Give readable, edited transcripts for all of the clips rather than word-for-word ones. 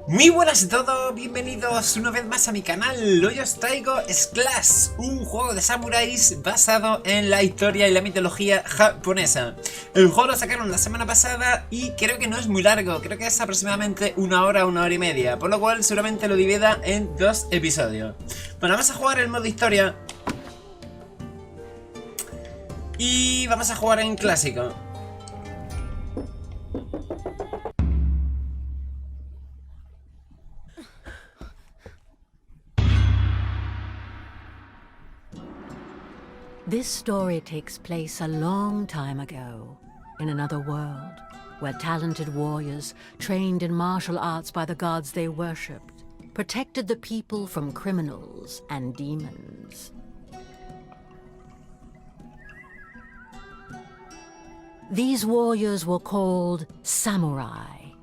Muy buenas a todos, bienvenidos una vez más a mi canal. Hoy os traigo Sclash, un juego de samuráis basado en la historia y la mitología japonesa. El juego lo sacaron la semana pasada y creo que no es muy largo, creo que es aproximadamente una hora y media, por lo cual seguramente lo divida en 2 episodios. Bueno, vamos a jugar el modo historia y vamos a jugar en clásico. This story takes place a long time ago, in another world, where talented warriors, trained in martial arts by the gods they worshipped, protected the people from criminals and demons. These warriors were called samurai.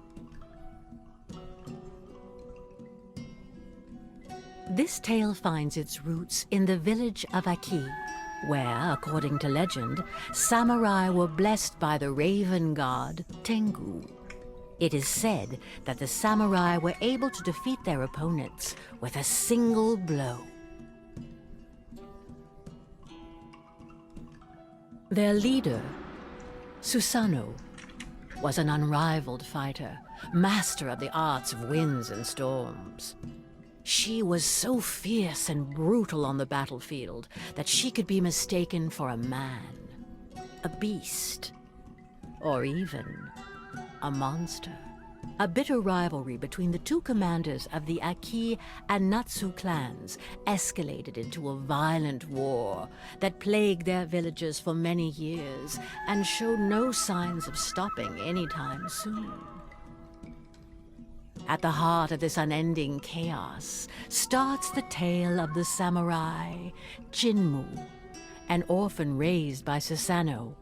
This tale finds its roots in the village of Aki, where, according to legend, samurai were blessed by the raven god Tengu. It is said that the samurai were able to defeat their opponents with a single blow. Their leader, Susanoo, was an unrivaled fighter, master of the arts of winds and storms. She was so fierce and brutal on the battlefield that she could be mistaken for a man, a beast, or even a monster. A bitter rivalry between the two commanders of the Aki and Natsu clans escalated into a violent war that plagued their villages for many years and showed no signs of stopping anytime soon. At the heart of this unending chaos starts the tale of the samurai, Jinmu, an orphan raised by Susanoo.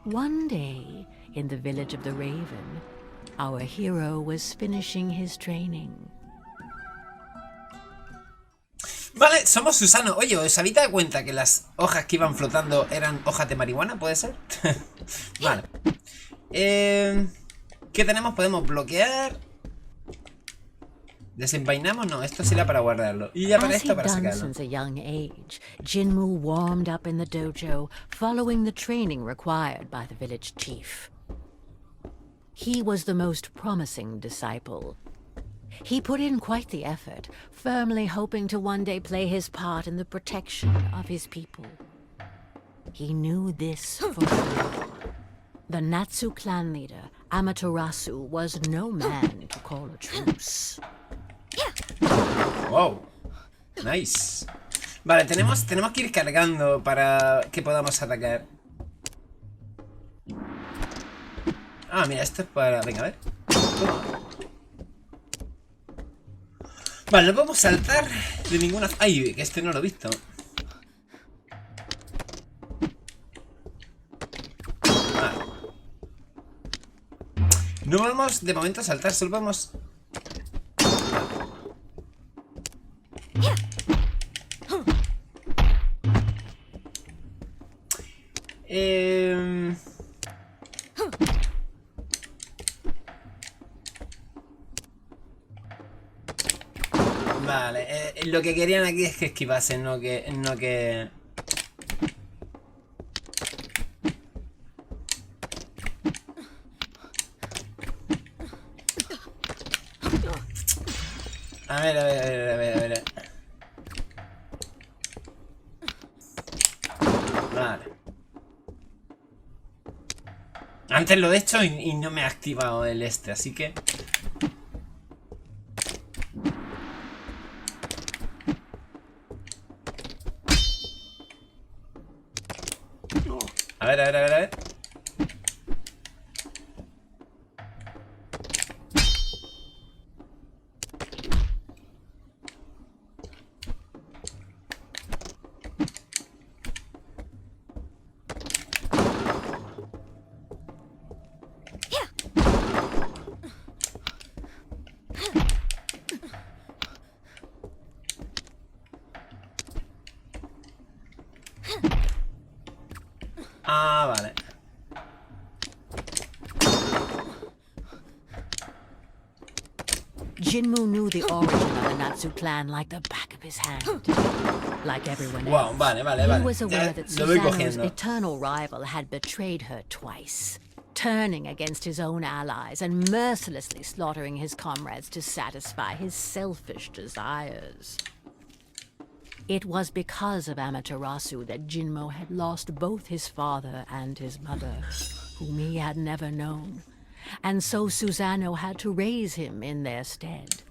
One day, in the village of the Raven, our hero was finishing his training. Vale, somos Susanoo. Oye, ¿os habéis dado cuenta que las hojas que iban flotando eran hojas de marihuana? ¿Puede ser? Vale. ¿Qué tenemos? Podemos bloquear. ¿Desenvainamos? No, esto será para guardarlo. Y ya para esto, para sacarlo. Since a young age, Jinmu warmed up in the dojo, following the training required by the village chief. He was the most promising disciple. He put in quite the effort, firmly hoping to one day play his part in the protection of his people. He knew this for sure. The Natsu clan leader, Amaterasu, was no man to call a truce. Wow, nice. Vale, tenemos que ir cargando para que podamos atacar. Ah, mira, esto es para... Venga, a ver. Toma. Vale, no podemos saltar de ninguna... Ay, que este no lo he visto. Vale. No podemos de momento saltar, solo podemos... Vale, lo que querían aquí es que esquivasen, no que... A ver. Vale. Antes lo he hecho y no me ha activado el este, así que... A ver. Ah, vale. Jinmu knew the origin of the Natsu clan like the back of his hand. Like everyone else, he was aware that Susanoo's eternal rival had betrayed her twice, turning against his own allies and mercilessly slaughtering his comrades to satisfy his selfish desires. It was because of Amaterasu that Jinmo had lost both his father and his mother, whom he had never known, and so Susanoo had to raise him in their stead.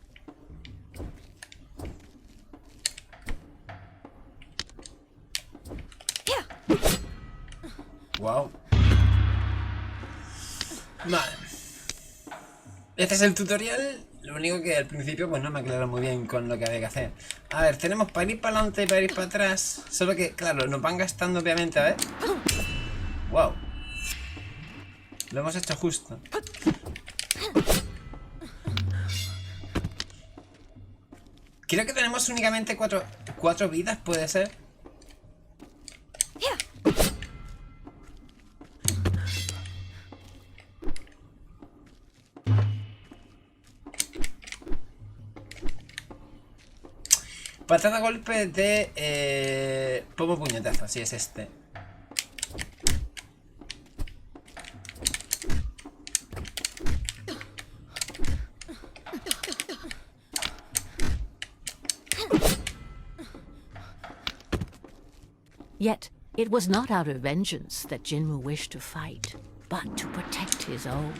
Wow. Vale. Este es el tutorial. Lo único que al principio pues no me aclaró muy bien con lo que había que hacer. A ver, tenemos para ir para adelante y para ir para atrás. Solo que, claro, nos van gastando obviamente, a ver. Wow. Lo hemos hecho justo. Creo que tenemos únicamente cuatro vidas, puede ser. Patada golpe de pomo puñetazo, así es este. Yet, it was not out of vengeance that Jinmu wished to fight, but to protect his own.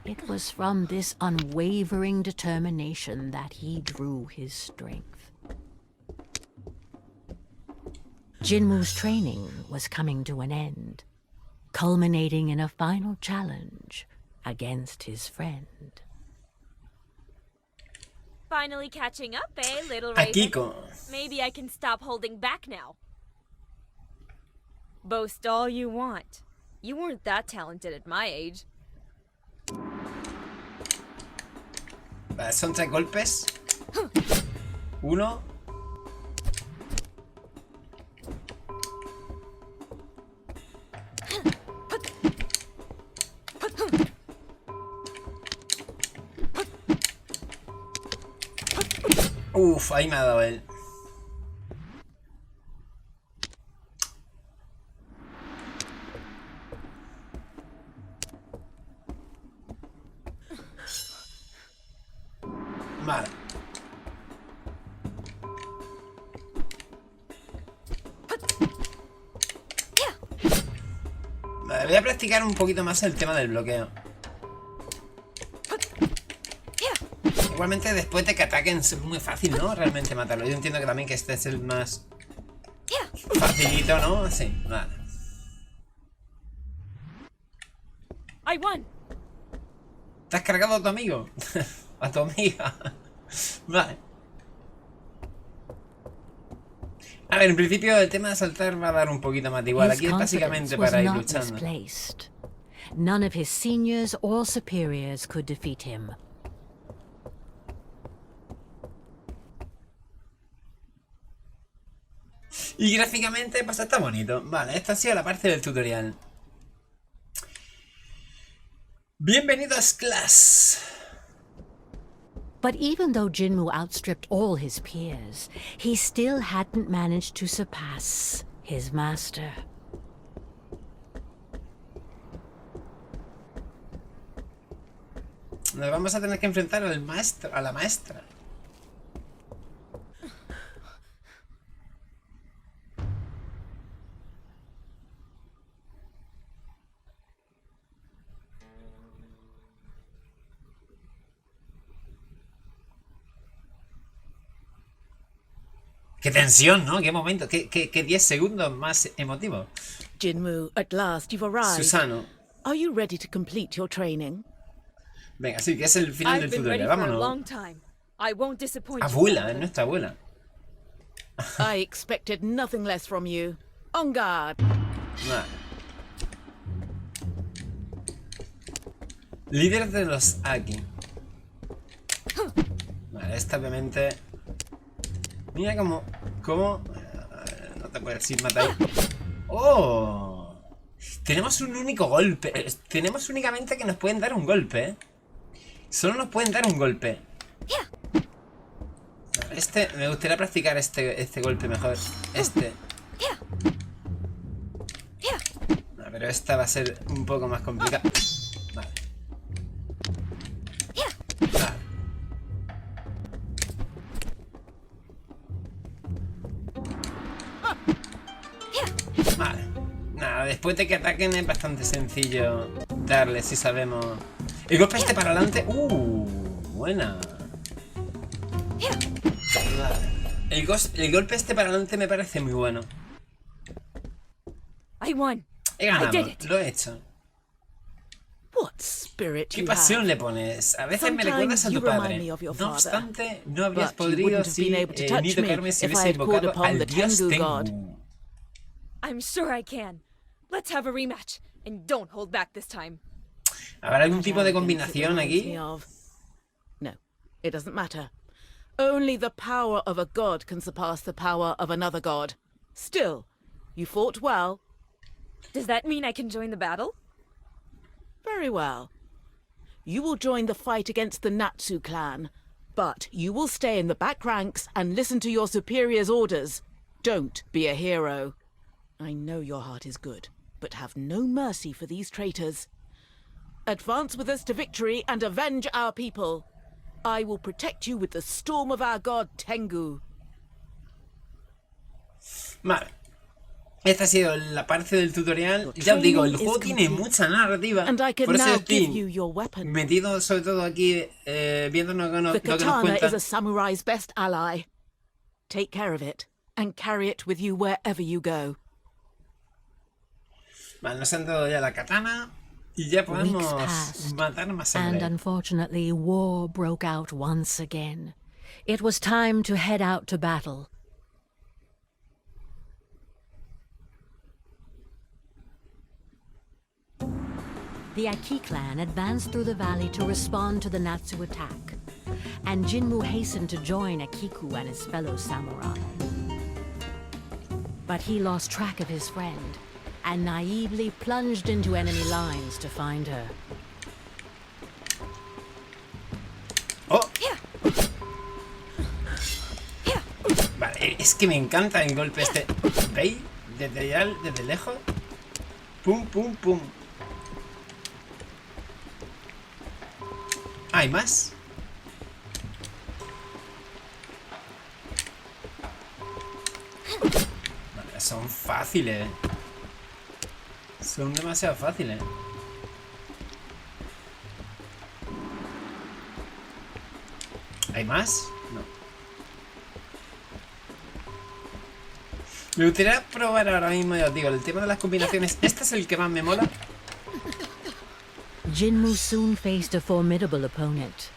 It was from this unwavering determination that he drew his strength. Jinmu's training was coming to an end, culminating in a final challenge against his friend. Finally catching up, eh, little Raven? Akiko. Maybe I can stop holding back now. Boast all you want. You weren't that talented at my age. Vale, son 3 golpes. 1. Uf, ahí me ha dado él. Vale. Vale, voy a practicar un poquito más el tema del bloqueo. Igualmente después de que ataquen es muy fácil, ¿no? Realmente matarlo. Yo entiendo que también que este es el más facilito, ¿no? Sí, vale. I won. ¿Te has cargado a tu amigo? A tu amiga. Vale. A ver, en principio el tema de saltar va a dar un poquito más de igual. Aquí es básicamente para ir luchando. None of his seniors or superiors could defeat him. Y gráficamente, pues está bonito. Vale, esta ha sido la parte del tutorial. Bienvenido a Sclash. But even though Jinmu outstripped all his peers, he still hadn't managed to surpass his master. Nos vamos a tener que enfrentar al maestro, a la maestra. Qué tensión, ¿no? Qué momento, qué 10 segundos más emotivos. Jinmu, at last you've arrived. Susanoo. Are you ready to complete your training? Venga, sí, que es el final del tutorial, vámonos. Abuela, es nuestra abuela. I expected nothing less from you. On guard. Vale. Líder de los Aki. Vale, esta obviamente... Mira cómo... No te puedes ir matar. ¡Oh! Tenemos un único golpe. Tenemos únicamente que nos pueden dar un golpe, ¿eh? Solo nos pueden dar un golpe. Este, me gustaría practicar este golpe mejor. Este. No, pero esta va a ser un poco más complicada. Vale. Vale. Vale. Nada, después de que ataquen es bastante sencillo darle si sabemos. El golpe este para adelante. Buena. El golpe este para adelante me parece muy bueno. I won. He ganado, lo he hecho. What spirit ¿Qué you pasión have. le pones? A veces me recuerdas a tu padre. No obstante, no habrías But you podido wouldn't have been able to touch ni tocarme me si if I hubiese had called invocado upon al the dios Tengu Tengu. god. I'm sure I can. Let's have a rematch, and don't hold back this time. ¿Habrá algún tipo de Arrogance it combinación reminds aquí? me of. No, it doesn't matter. Only the power of a god can surpass the power of another god. Still, you fought well. Does that mean I can join the battle? Very well. You will join the fight against the Natsu clan, but you will stay in the back ranks and listen to your superior's orders. Don't be a hero. I know your heart is good, but have no mercy for these traitors. Advance with us to victory and avenge our people. I will protect you with the storm of our god Tengu. Vale. Esta ha sido la parte del tutorial. Ya os digo, el juego tiene mucha narrativa. And I can Por eso now estoy give you your weapon. metido sobre todo aquí, viéndonos The lo que nos katana cuenta. is a samurai's best ally. Take care of it and carry it with you wherever you go. Vale, nos han dado ya la katana. Y ya podemos Weeks passed, matar más and sangre. unfortunately war broke out once again. It was time to head out to battle. The Aki clan advanced through the valley to respond to the Natsu attack, and Jinmu hastened to join Akiku and his fellow samurai. But he lost track of his friend, and naively plunged into enemy lines to find her. ¡Oh! Vale, es que me encanta el golpe este. ¿Veis? Desde lejos. Pum, pum, pum. ¿Hay más? Vale, son fáciles. Son demasiado fáciles. ¿Hay más? No. Me gustaría probar ahora mismo, ya os digo, el tema de las combinaciones. Este es el que más me mola. Jinmu soon faced a formidable opponent.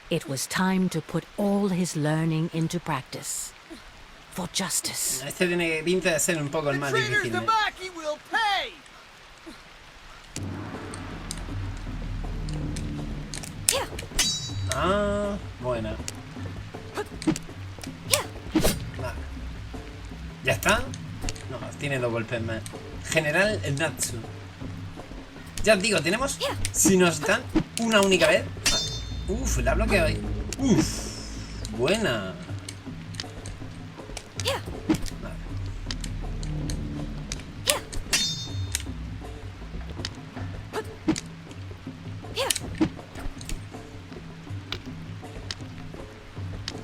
It was time to put all his learning into practice. For justice. Este tiene pinta de ser un poco el más difícil. ¿Eh? Ah, buena. Vale. ¿Ya está? No, tiene dos golpes más. General el Natsu. Ya os digo, tenemos... Si nos dan una única vez... Vale. Uf, la bloqueo ahí. Uf, buena. Vale.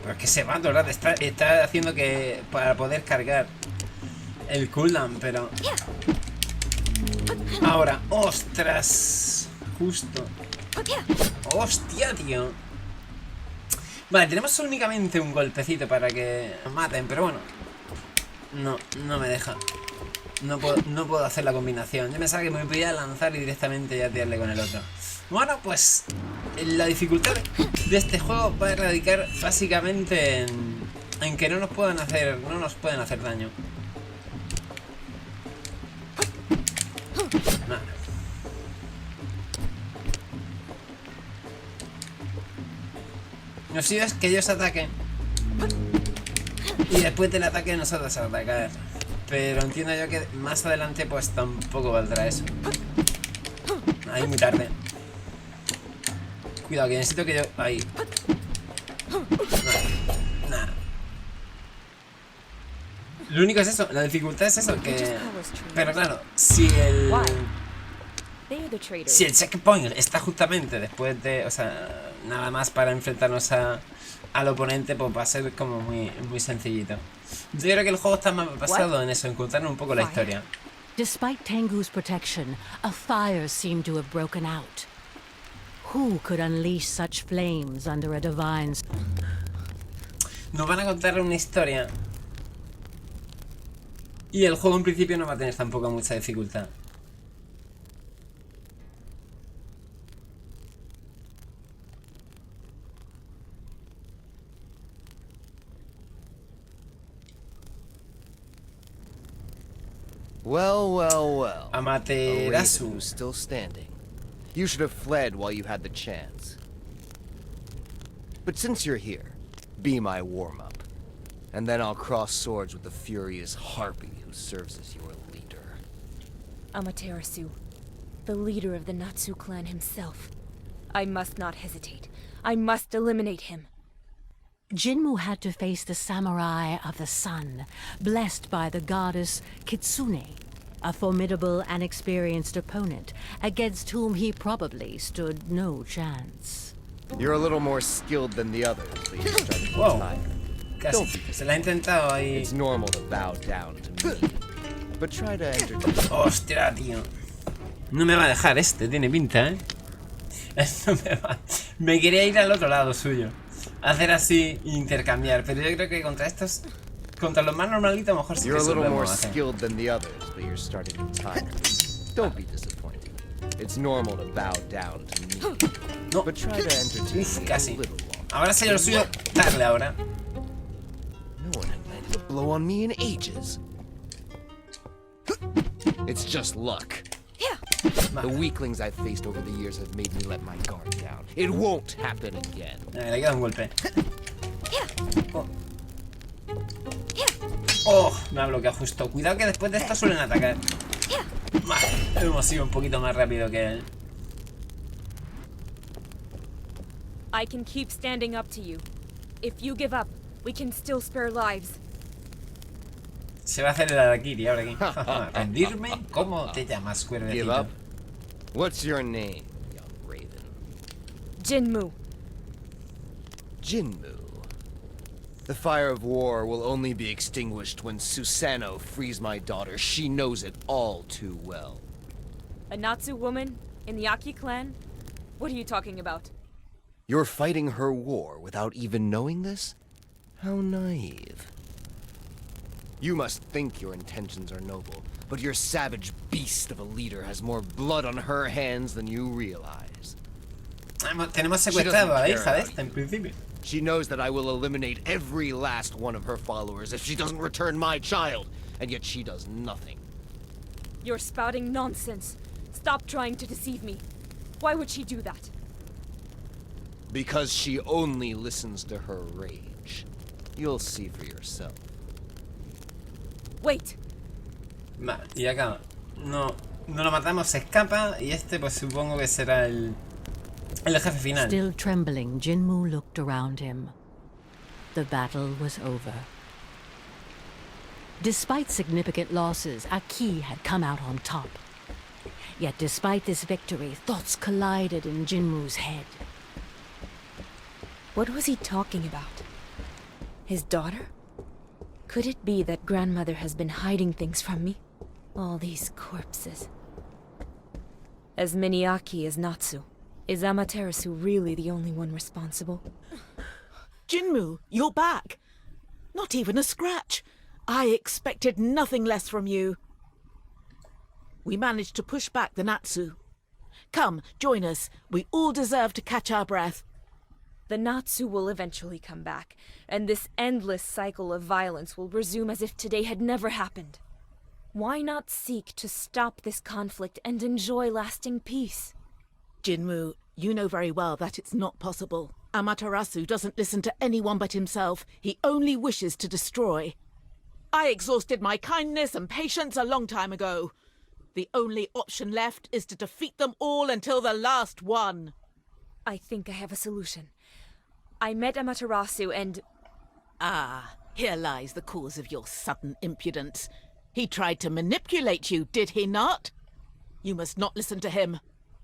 Pero es que se va, ¿verdad? Está haciendo que... Para poder cargar el cooldown, pero... Ahora, ostras. Justo. Hostia, tío. Vale, tenemos únicamente un golpecito para que nos maten, pero bueno. No me deja. No puedo hacer la combinación. Yo pensaba que me podía lanzar y directamente ya tirarle con el otro. Bueno, pues la dificultad de este juego va a radicar básicamente en que no nos pueden hacer daño. Nada. Lo suyo es que ellos ataquen y después del ataque nosotros atacar. Pero entiendo yo que más adelante pues tampoco valdrá eso. Ahí muy tarde. Cuidado, que necesito que yo... Ahí. Nah. Lo único es eso, la dificultad es eso, que... Pero claro, si el... They're the traitors. Si el checkpoint está justamente después de... O sea, nada más para enfrentarnos al oponente, pues va a ser como muy sencillito. Yo creo que el juego está más basado en eso, en contarnos un poco la historia. Despite Tengu's protection, a fire seemed to have broken out. Who could unleash such flames under a divine... Nos van a contar una historia. Y el juego en principio no va a tener tampoco mucha dificultad. Well. Amaterasu. Who's still standing. You should have fled while you had the chance. But since you're here, be my warm-up. And then I'll cross swords with the furious harpy who serves as your leader. Amaterasu, the leader of the Natsu clan himself. I must not hesitate. I must eliminate him. Jinmu had to face the samurai of the sun, blessed by the goddess Kitsune, a formidable and experienced opponent, against whom he probably stood no chance. You're a little more skilled than the others, but you're starting to Wow. tire. Casi. Se la ha intentado ahí. It's normal to bow down to me, but try to entertain. Hostia, tío. No me va a dejar este, tiene pinta, ¿eh? No me va. Me quería ir al otro lado suyo. Hacer así e intercambiar. Pero yo creo que contra estos... Contra los más normalitos a lo mejor sí You're que a se lo little more podemos hacer. skilled than the others, but you're starting to tire. Don't be disappointed. It's normal to bow down to me, No. but try to entertain Uf, me a casi. little longer. Ahora sería lo suyo darle ahora. No one had landed a blow on me in ages. It's just luck. The weaklings I've faced over the years have made me let my guard down. It won't happen again. Le queda un golpe. Oh. Oh, me ha bloqueado justo. Cuidado que después de esto suelen atacar. Vale, hemos ido un poquito más rápido que él. I can keep standing up to you. If you give up, we can still spare lives. Se va a hacer el Arakiri ahora aquí. ¿Rendirme? ¿Cómo te llamas, Give cuervecito? up? What's your name, young raven? Jinmu. Jinmu. The fire of war will only be extinguished when Susanoo frees my daughter. She knows it all too well. A Natsu woman in the Aki clan? What are you talking about? You're fighting her war without even knowing this? How naive. You must think your intentions are noble, but your savage beast of a leader has more blood on her hands than you realize. Tenemos secuestrado a la hija de esta, en principio. She knows that I will eliminate every last one of her followers if she doesn't return my child, and yet she does nothing. You're spouting nonsense. Stop trying to deceive me. Why would she do that? Because she only listens to her rage. You'll see for yourself. Wait. Vale, y acá no lo matamos, se escapa. Y este pues supongo que será el jefe final. Still trembling, Jinmu looked around him. The battle was over. Despite significant losses, Aki had come out on top. Yet despite this victory, thoughts collided in Jinmu's head. What was he talking about? His daughter? Could it be that grandmother has been hiding things from me? All these corpses. As many Aki as Natsu, is Amaterasu really the only one responsible? Jinmu, you're back. Not even a scratch. I expected nothing less from you. We managed to push back the Natsu. Come, join us. We all deserve to catch our breath. The Natsu will eventually come back, and this endless cycle of violence will resume as if today had never happened. Why not seek to stop this conflict and enjoy lasting peace? Jinmu, you know very well that it's not possible. Amaterasu doesn't listen to anyone but himself. He only wishes to destroy. I exhausted my kindness and patience a long time ago. The only option left is to defeat them all until the last one. I think I have a solution. I met Amaterasu and... Ah, here lies the cause of your sudden impudence. He tried to manipulate you, did he not? You must not listen to him.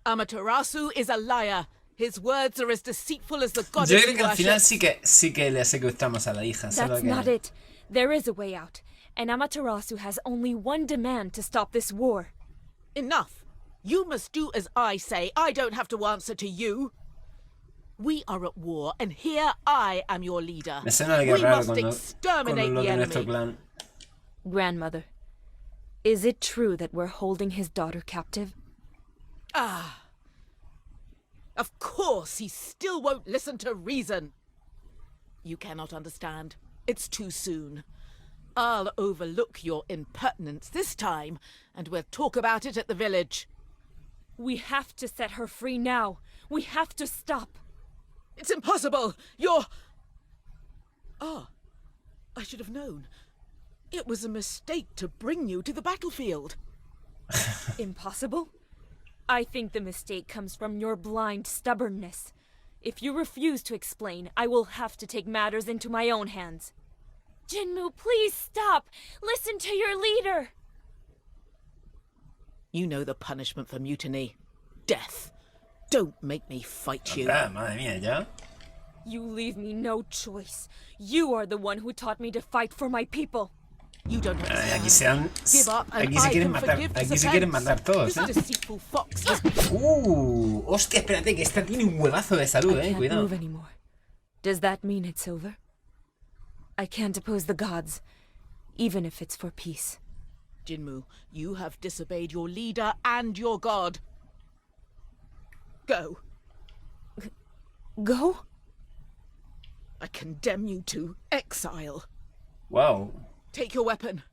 Amaterasu is a liar. His words are as deceitful as the goddess Yo creo que al you final worship. sí que le secuestramos a la hija. Solo That's que... not it. There is a way out. And Amaterasu has only one demand to stop this war. Enough. You must do as I say. I don't have to answer to you. We are at war, and here I am your leader. Me suena de que We raro must con lo exterminate the de nuestro enemy. clan. Grandmother, is it true that we're holding his daughter captive? Ah. Of course, he still won't listen to reason. You cannot understand. It's too soon. I'll overlook your impertinence this time, and we'll talk about it at the village. We have to set her free now. We have to stop. It's impossible! You're... Ah, I should have known. It was a mistake to bring you to the battlefield. Impossible? I think the mistake comes from your blind stubbornness. If you refuse to explain, I will have to take matters into my own hands. Jinmu, please stop! Listen to your leader! You know the punishment for mutiny. Death. Don't make me fight you. Ah, madre mía, ¿ya? You leave me no choice. You are the one who taught me to fight for my people. You don't Ay, aquí understand. se Give up and aquí se I quieren can matar. forgive Aquí this se quieren offense. matar todos, This ¿eh? deceitful fox. Hostia, espérate, que esta tiene un huevazo de salud, I can't cuidado. move anymore. Does that mean it's over? I can't oppose the gods, even if it's for peace. Jinmu, you have disobeyed your leader and your god. Go. Go? I condemn you to exile. Wow. Take your weapon.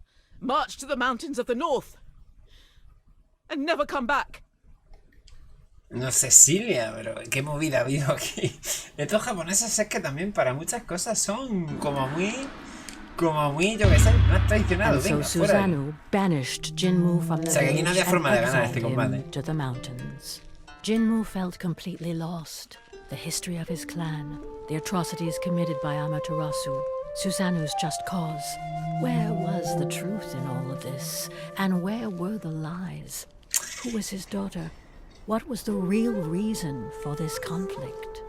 March to the mountains of the north. And never come back. No sé, Silvia, pero qué movida ha habido aquí. Estos japoneses es que también para muchas cosas son como muy, yo qué sé, más tradicionados. And so Venga, fuera. Susanoo banished Jinmu from the O sea, que aquí no village había forma de and ganar este exiled combate. him to the mountains. Jinmu felt completely lost. The history of his clan, the atrocities committed by Amaterasu, Susanoo's just cause. Where was the truth in all of this? And where were the lies? Who was his daughter? What was the real reason for this conflict?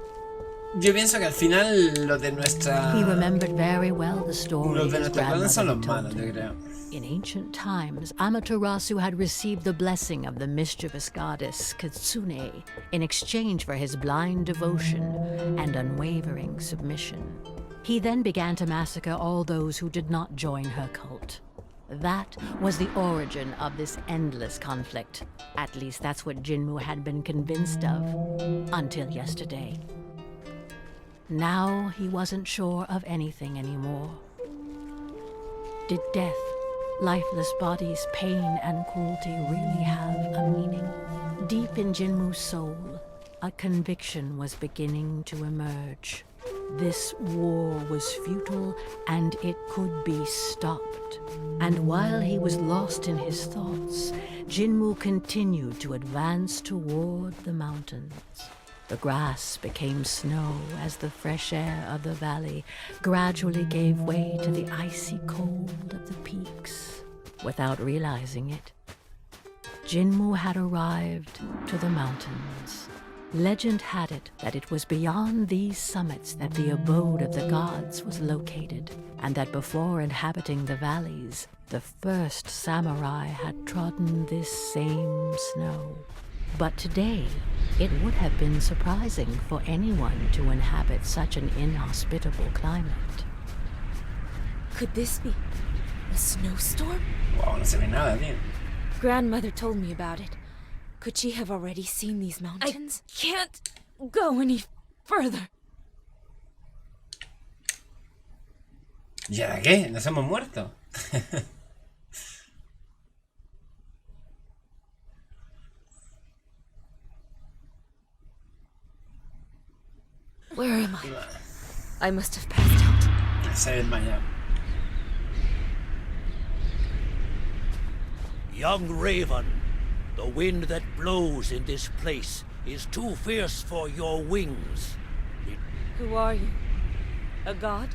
Yo pienso que al final los de nuestra... He remembered very well the story Los de his nuestro clan son grandmother los had malos, told yo him. creo. In ancient times, Amaterasu had received the blessing of the mischievous goddess Kitsune in exchange for his blind devotion and unwavering submission. He then began to massacre all those who did not join her cult. That was the origin of this endless conflict. At least that's what Jinmu had been convinced of, until yesterday. Now he wasn't sure of anything anymore. Did death, lifeless bodies, pain and cruelty really have a meaning? Deep in Jinmu's soul, a conviction was beginning to emerge. This war was futile and it could be stopped. And while he was lost in his thoughts, Jinmu continued to advance toward the mountains. The grass became snow as the fresh air of the valley gradually gave way to the icy cold of the peaks. Without realizing it, Jinmu had arrived to the mountains. Legend had it that it was beyond these summits that the abode of the gods was located, and that before inhabiting the valleys, the first samurai had trodden this same snow. But today, it would have been surprising for anyone to inhabit such an inhospitable climate. Could this be a snowstorm? Wow, no se ve nada, tío. Grandmother told me about it. Could she have already seen these mountains? I can't go any further. ¿Y ahora qué? ¿Nos hemos muerto? Where am I? I must have passed out. Se ha desmayado. Young Raven, the wind that blows in this place is too fierce for your wings. Who are you? A god?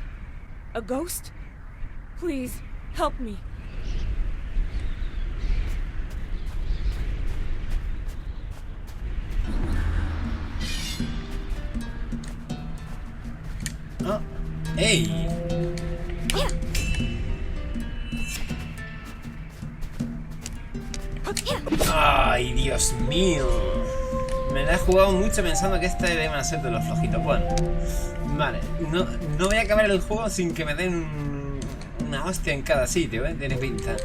A ghost? Please, help me. Oh. ¡Ey! ¡Ay, Dios mío! Me la he jugado mucho pensando que esta iba a ser de los flojitos. Bueno, vale. No voy a acabar el juego sin que me den una hostia en cada sitio, ¿eh? Tiene pinta.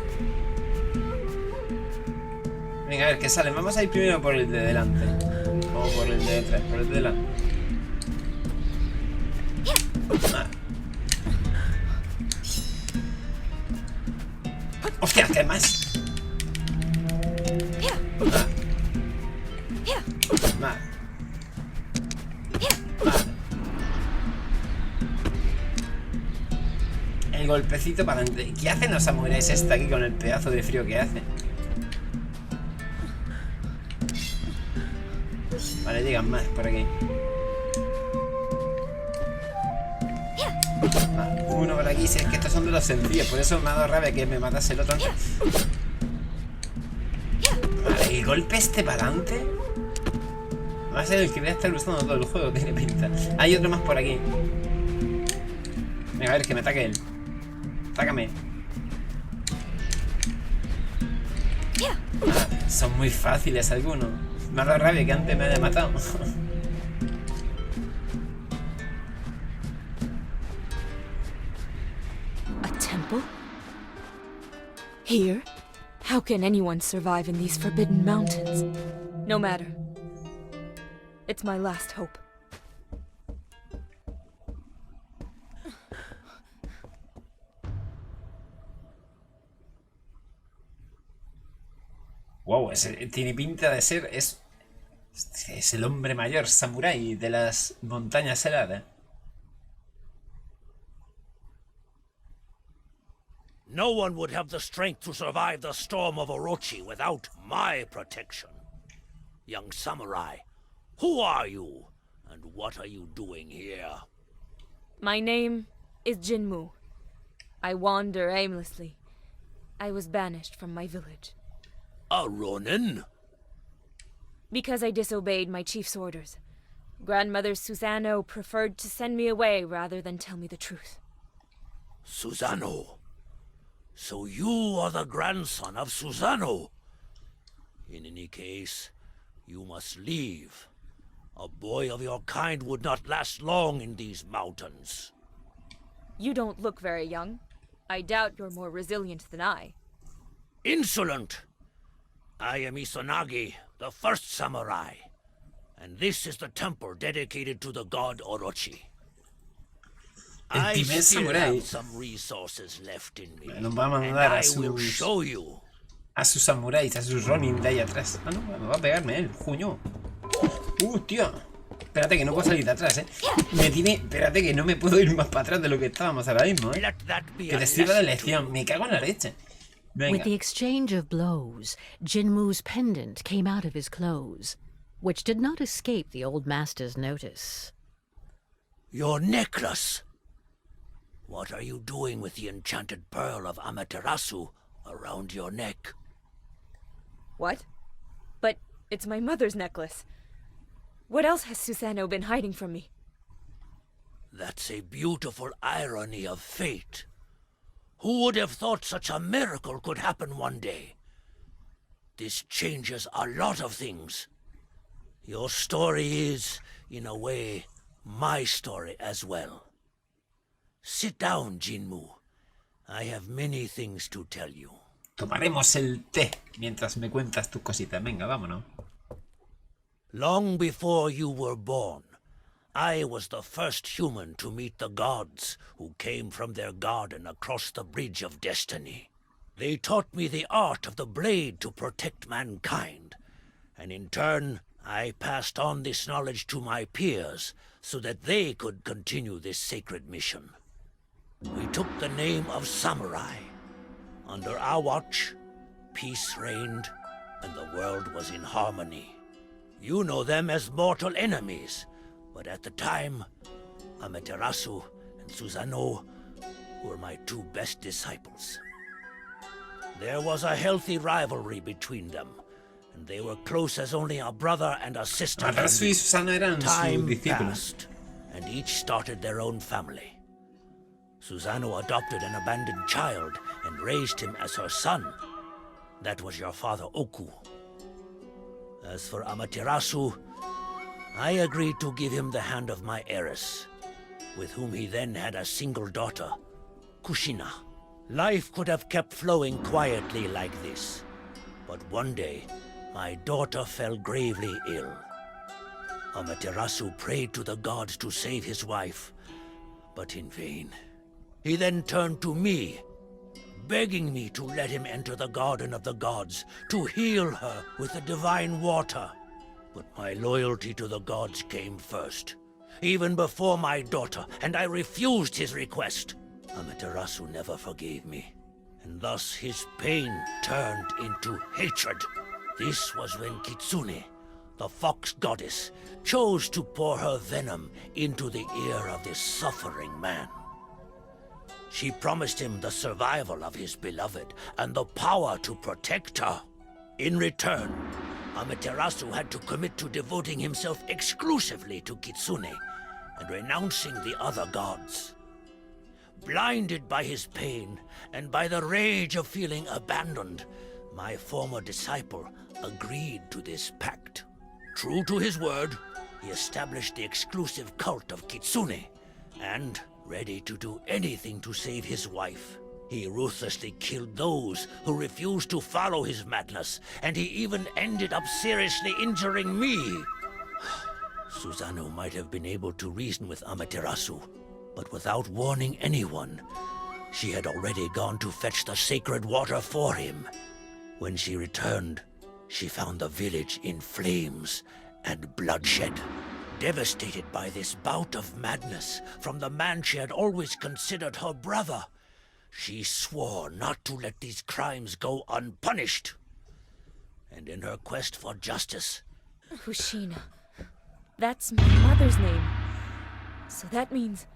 Venga, a ver, ¿qué sale? Vamos a ir primero por el de delante. O por el de detrás, por el de delante. ¡Hostia, qué más! Vale. El golpecito para adelante. ¿Qué hacen los samuráis esta aquí con el pedazo de frío que hace? Vale, llegan más por aquí. Vale, uno por aquí. Si es que estos son de los sencillos, por eso me ha dado rabia que me matase el otro antes. Vale, el golpe este para adelante va a ser el que voy a estar usando todo el juego, tiene pinta. Hay otro más por aquí. Venga, a ver, que me ataque él. Atácame. Son muy fáciles algunos. Me ha dado rabia que antes me haya matado. A temple? Here? How can anyone survive in these forbidden mountains? No matter. It's my last hope. Wow, tiene pinta de ser... Es el hombre mayor, samurái de las montañas heladas. No one would have the strength to survive the storm of Orochi without my protection. Young samurai, who are you? And what are you doing here? My name is Jinmu. I wander aimlessly. I was banished from my village. A ronin? Because I disobeyed my chief's orders. Grandmother Susano preferred to send me away rather than tell me the truth. Susano? So you are the grandson of Susano? In any case, you must leave. A boy of your kind would not last long in these mountains. You don't look very young. I doubt you're more resilient than I. Insolent! I am Izanagi, the first samurai. And this is the temple dedicated to the god Orochi. I still have some resources left in me, Nos va a and mandar I will show you. A sus samuráis, a sus ronin de ahí atrás. Ah, no, me va a pegarme él, juño. Tío. Espérate que no puedo salir de atrás, Me tiene... Espérate que no me puedo ir más para atrás de lo que estábamos ahora mismo, Que te sirva de lección. Me cago en la leche. Venga. With the exchange of blows, Jinmu's pendant came out of his clothes, which did not escape the old master's notice. Your necklace! What are you doing with the enchanted pearl of Amaterasu around your neck? What? But it's my mother's necklace. What else has Susano been hiding from me? That's a beautiful irony of fate. Who would have thought such a miracle could happen one day? This changes a lot of things. Your story is, in a way, my story as well. Sit down, Jinmu. I have many things to tell you. Tomaremos el té mientras me cuentas tus cositas. Venga, vámonos. Long before you were born, I was the first human to meet the gods who came from their garden across the Bridge of Destiny. They taught me the art of the blade to protect mankind, and in turn, I passed on this knowledge to my peers so that they could continue this sacred mission. We took the name of samurai. Under our watch, peace reigned, and the world was in harmony. You know them as mortal enemies, but at the time, Amaterasu and Susanoo were my two best disciples. There was a healthy rivalry between them, and they were close as only a brother and a sister can Amaterasu y be. Susanoo eran sus Time discípulos. passed, and each started their own family. Susanoo adopted an abandoned child and raised him as her son. That was your father Oku. As for Amaterasu, I agreed to give him the hand of my heiress, with whom he then had a single daughter, Kushina. Life could have kept flowing quietly like this, but one day, my daughter fell gravely ill. Amaterasu prayed to the gods to save his wife, but in vain. He then turned to me, begging me to let him enter the garden of the gods to heal her with the divine water. But my loyalty to the gods came first, even before my daughter, and I refused his request. Amaterasu never forgave me, and thus his pain turned into hatred. This was when Kitsune, the fox goddess, chose to pour her venom into the ear of this suffering man. She promised him the survival of his beloved and the power to protect her. In return, Amaterasu had to commit to devoting himself exclusively to Kitsune and renouncing the other gods. Blinded by his pain and by the rage of feeling abandoned, my former disciple agreed to this pact. True to his word, he established the exclusive cult of Kitsune, and, ready to do anything to save his wife, he ruthlessly killed those who refused to follow his madness, and he even ended up seriously injuring me. Susanoo might have been able to reason with Amaterasu, but without warning anyone, she had already gone to fetch the sacred water for him. When she returned, she found the village in flames and bloodshed. Devastated by this bout of madness from the man she had always considered her brother, she swore not to let these crimes go unpunished. And in her quest for justice... Kushina. That's my mother's name. So that means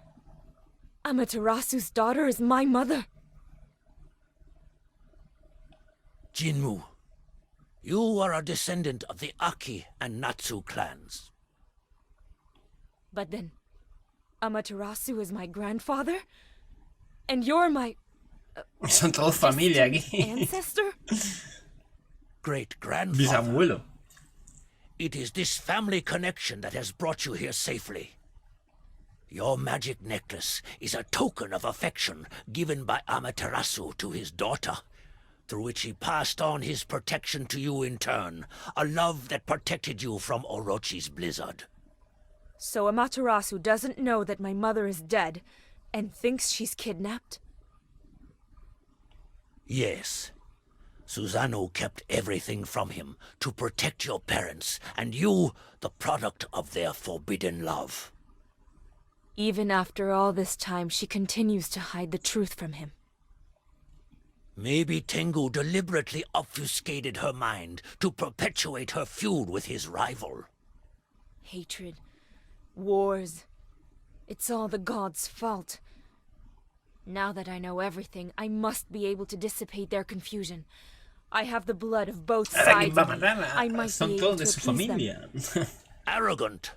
Amaterasu's daughter is my mother. Jinmu, you are a descendant of the Aki and Natsu clans. But then, Amaterasu is my grandfather? And you're my Son todos familia aquí. ancestor? Great-grandfather. Bisabuelo. It is this family connection that has brought you here safely. Your magic necklace is a token of affection given by Amaterasu to his daughter, through which he passed on his protection to you in turn, a love that protected you from Orochi's blizzard. So Amaterasu doesn't know that my mother is dead, and thinks she's kidnapped? Yes. Susanoo kept everything from him to protect your parents, and you, the product of their forbidden love. Even after all this time, she continues to hide the truth from him. Maybe Tengu deliberately obfuscated her mind to perpetuate her feud with his rival. Hatred, wars, it's all the gods' fault. Now that I know everything, I must be able to dissipate their confusion. I have the blood of both Ahora quién sides. va a in me. matar I a... might Son be able todos to de su appease them. familia. Arrogant.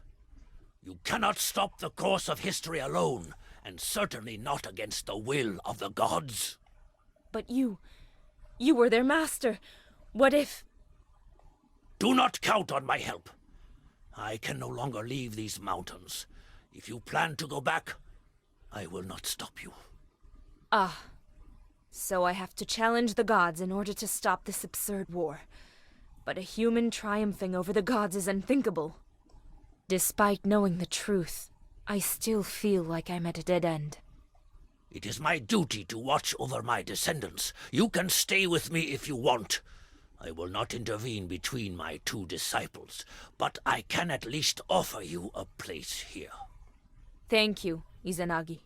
You cannot stop the course of history alone, and certainly not against the will of the gods. But you were their master. What if... Do not count on my help. I can no longer leave these mountains. If you plan to go back, I will not stop you. Ah. So I have to challenge the gods in order to stop this absurd war. But a human triumphing over the gods is unthinkable. Despite knowing the truth, I still feel like I'm at a dead end. It is my duty to watch over my descendants. You can stay with me if you want. I will not intervene between my two disciples, but I can at least offer you a place here. Thank you, Izanagi.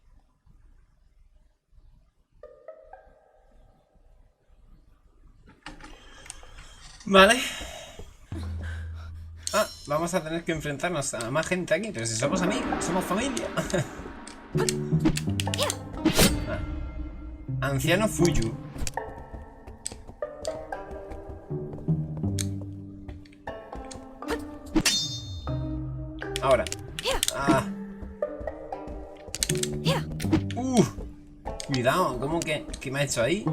Vale. Ah, vamos a tener que enfrentarnos a más gente aquí, pero si somos amigos, somos familia. Anciano Fuyu. Ahora. Cuidado, ¿cómo que me ha hecho ahí?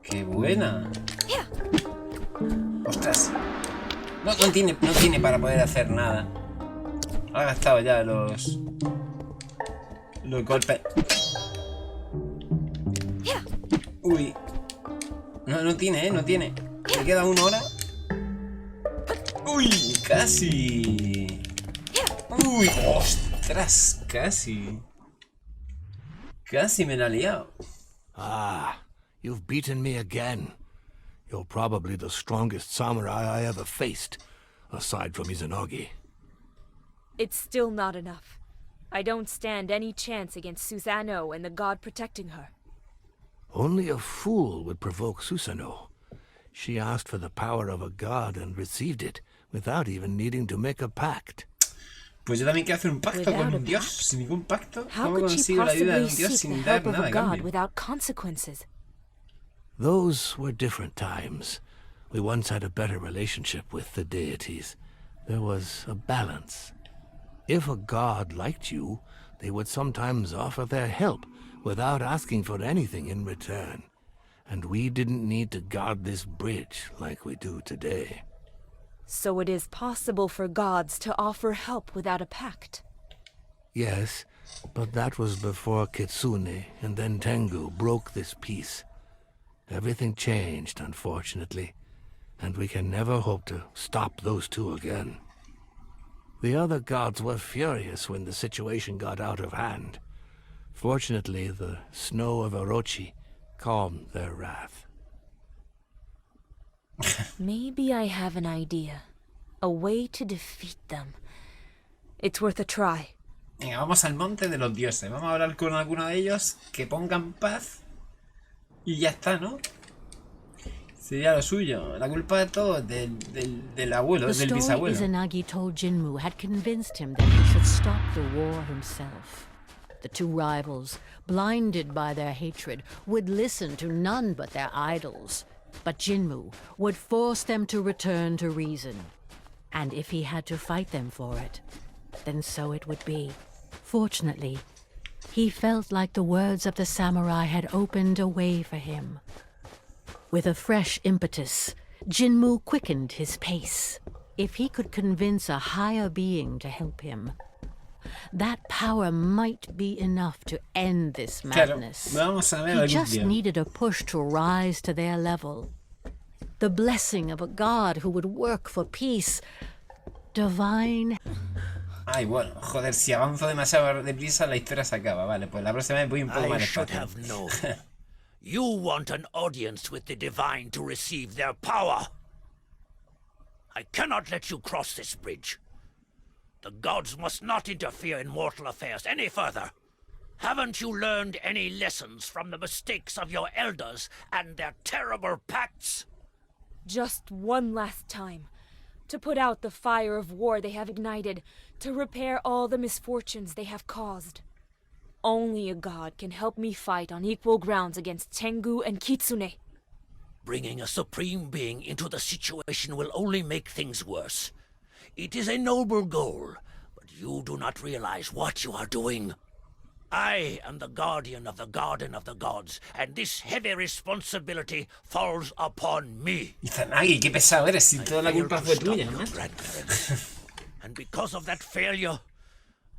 ¡Qué buena! ¡Ostras! No tiene para poder hacer nada. Ha gastado ya los golpes. Uy. No tiene, no tiene. Me queda 1 hora. Uy, casi. Uy, ostras, casi. Casi me la he liado. Ah, you've beaten me again. You're probably the strongest samurai I ever faced, aside from Izanagi. It's still not enough. I don't stand any chance against Susanoo and the god protecting her. Only a fool would provoke Susanoo. She asked for the power of a god and received it, without even needing to make a pact. Pues yo también quiero hacer un pacto con un dios. Sin ningún pacto, ¿cómo consigo la ayuda de un dios sin dar nada a cambio? Without consequences? Those were different times. We once had a better relationship with the deities. There was a balance. If a god liked you, they would sometimes offer their help without asking for anything in return. And we didn't need to guard this bridge like we do today. So it is possible for gods to offer help without a pact? Yes, but that was before Kitsune and then Tengu broke this peace. Everything changed, unfortunately, and we can never hope to stop those two again. The other gods were furious when the situation got out of hand. Fortunately, the snow of Orochi calmed their wrath. Maybe I have an idea. A way to defeat them. It's worth a try. Venga, vamos al monte de los dioses. Vamos a hablar con alguno de ellos que pongan paz. Y ya está, ¿no? Sería lo suyo. La culpa de todo del abuelo, del bisabuelo. The story Izanagi told Jinmu had convinced him that he should stop the war himself. The two rivals, blinded by their hatred, would listen to none but their idols. But Jinmu would force them to return to reason. And if he had to fight them for it, then so it would be. Fortunately, he felt like the words of the samurai had opened a way for him. With a fresh impetus, Jinmu quickened his pace. If he could convince a higher being to help him, that power might be enough to end this madness. Claro, vamos a ver he just día. needed a push to rise to their level. The blessing of a god who would work for peace. Divine. Ay, bueno, joder, si avanzo demasiado deprisa la historia se acaba. Vale, pues la próxima vez voy un poco más I should despacio. have known. You want an audience with the divine to receive their power. I cannot let you cross this bridge. The gods must not interfere in mortal affairs any further. Haven't you learned any lessons from the mistakes of your elders and their terrible pacts? Just one last time. To put out the fire of war they have ignited. To repair all the misfortunes they have caused. Only a god can help me fight on equal grounds against Tengu and Kitsune. Bringing a supreme being into the situation will only make things worse. It is a noble goal, but you do not realize what you are doing. I am the guardian of the Garden of the Gods, and this heavy responsibility falls upon me. Izanagi, qué pesado eres, si toda la culpa fue tuya, ¿no? And because of that failure,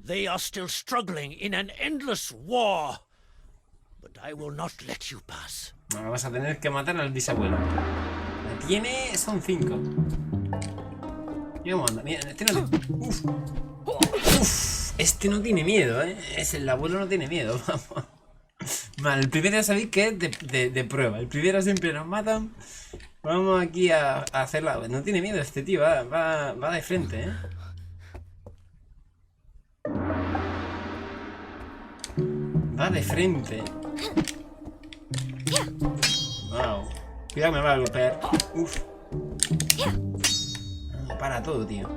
they are still struggling in an endless war. But I will not let you pass. Ahora vas a tener que matar al bisabuelo. La tiene, son 5. Mira cómo anda, mira, este no le... Uf, este no tiene miedo, el abuelo no tiene miedo, vamos. Vale, el primero ya sabéis que es de prueba. El primero siempre nos matan. Vamos aquí a hacerla. No tiene miedo este tío, va de frente, Va de frente. Wow. Cuidado, me va a golpear. Uf. Para todo, tío.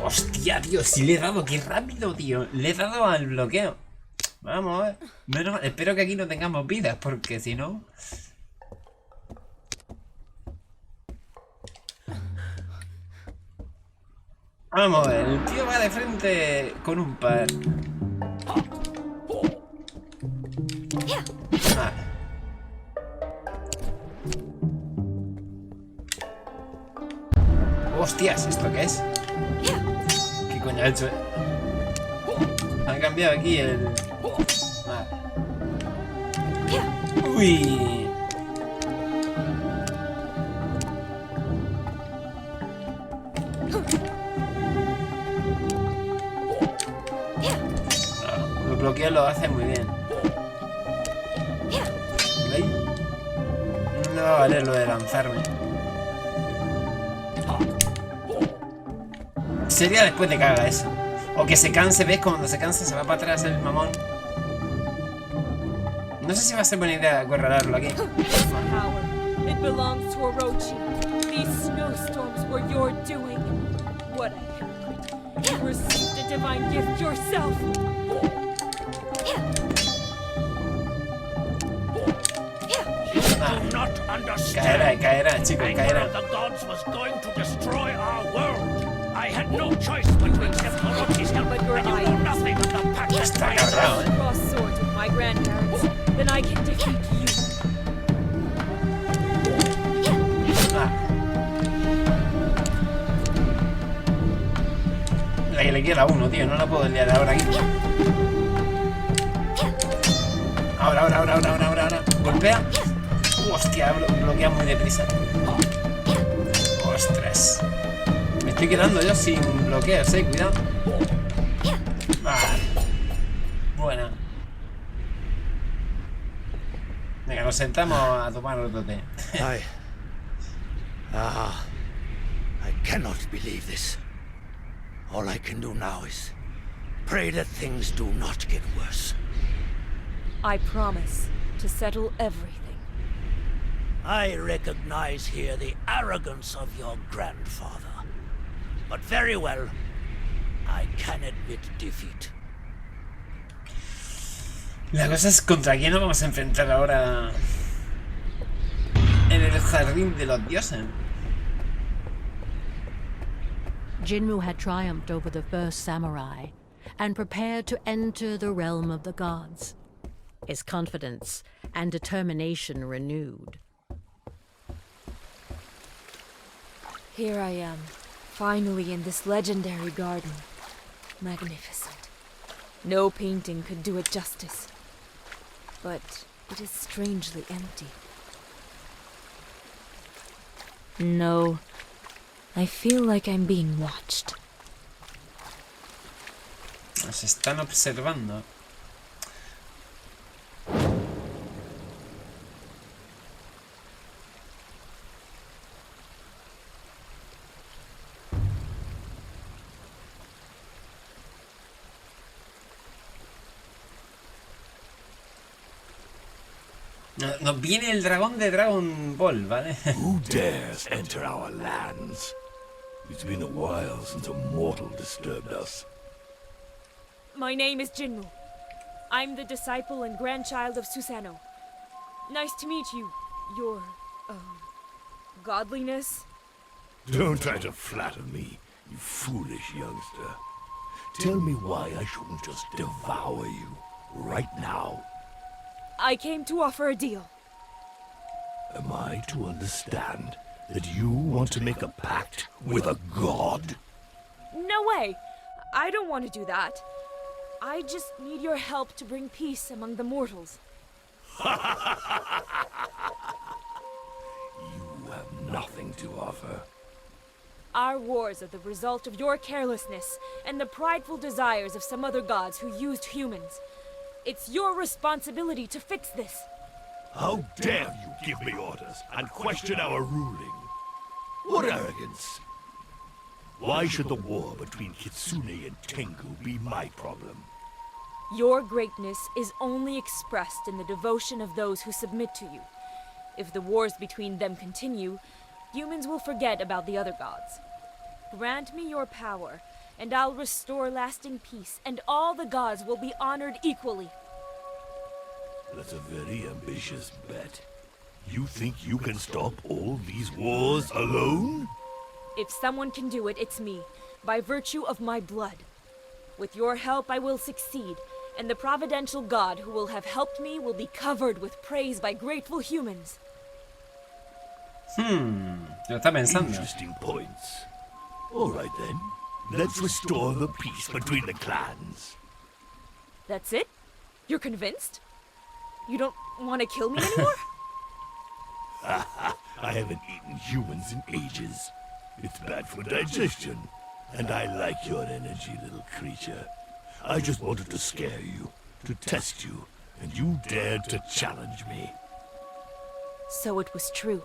Hostia, tío, si le he dado, qué rápido, tío. Le he dado al bloqueo. Vamos a ver. Menos mal. Espero que aquí no tengamos vidas, porque si no... Vamos a ver, el tío va de frente con un par. Vale. Hostias, ¿esto qué es? ¿Qué coño ha hecho? Ha cambiado aquí el... Vale. Uy. Los bloqueos lo hace muy bien. ¿Veis? No me va a valer lo de lanzarme. Sería después de que haga eso. O que se canse, ¿ves? Cuando se canse se va para atrás el mamón. No sé si va a ser buena idea acorralarlo aquí. It belongs to Orochi. These snowstorms were your doing. What a hypocrite. You received a divine gift yourself. Do not understand. Caerá, chicos, caerá. The gods was going to destroy our world. I had no choice but to accept Orochi's help, and you know nothing of the pact that Está binds us. agarrado, Cross swords with my grandparents, then I can defeat you. La que le queda uno, tío. No la puedo liar ahora aquí. Ahora. Golpea. Hostia, bloquea muy deprisa. Ostras. Me estoy quedando yo sin bloqueos, cuidado. Vale. Buena. Venga, nos sentamos a tomar otro té. I cannot believe this. All I can do now is pray that things do not get worse. I promise to settle everything. I recognize here the arrogance of your grandfather. But very well, I can admit defeat. La cosa es contra quién nos vamos a enfrentar ahora en el jardín de los dioses. Jinmu had triumphed over the first samurai and prepared to enter the realm of the gods, his confidence and determination renewed. Here I am, finally in this legendary garden. Magnificent. No painting could do it justice. But it is strangely empty. No, I feel like I'm being watched. Nos están observando. Nos viene el dragón de Dragon Ball, ¿vale? Who dares enter our lands? It's been a while since a mortal disturbed us. My name is Jinmu. I'm the disciple and grandchild of Susanoo. Nice to meet you, your, godliness. Don't try to flatter me, you foolish youngster. Tell me why I shouldn't just devour you, right now. I came to offer a deal. Am I to understand that you want to make a pact with a god? No way! I don't want to do that. I just need your help to bring peace among the mortals. You have nothing to offer. Our wars are the result of your carelessness and the prideful desires of some other gods who used humans. It's your responsibility to fix this. How dare you give me orders and question our ruling? What arrogance! Why should the war between Kitsune and Tengu be my problem? Your greatness is only expressed in the devotion of those who submit to you. If the wars between them continue, humans will forget about the other gods. Grant me your power, and I'll restore lasting peace, and all the gods will be honored equally. That's a very ambitious bet. You think you can stop all these wars alone? If someone can do it, it's me, by virtue of my blood. With your help, I will succeed, and the providential god who will have helped me will be covered with praise by grateful humans. Lo está pensando. Interesting points. All right then. Let's restore the peace between the clans. That's it? You're convinced? You don't want to kill me anymore? I haven't eaten humans in ages. It's bad for digestion. And I like your energy, little creature. I just wanted to scare you, to test you, and you dared to challenge me. So it was true.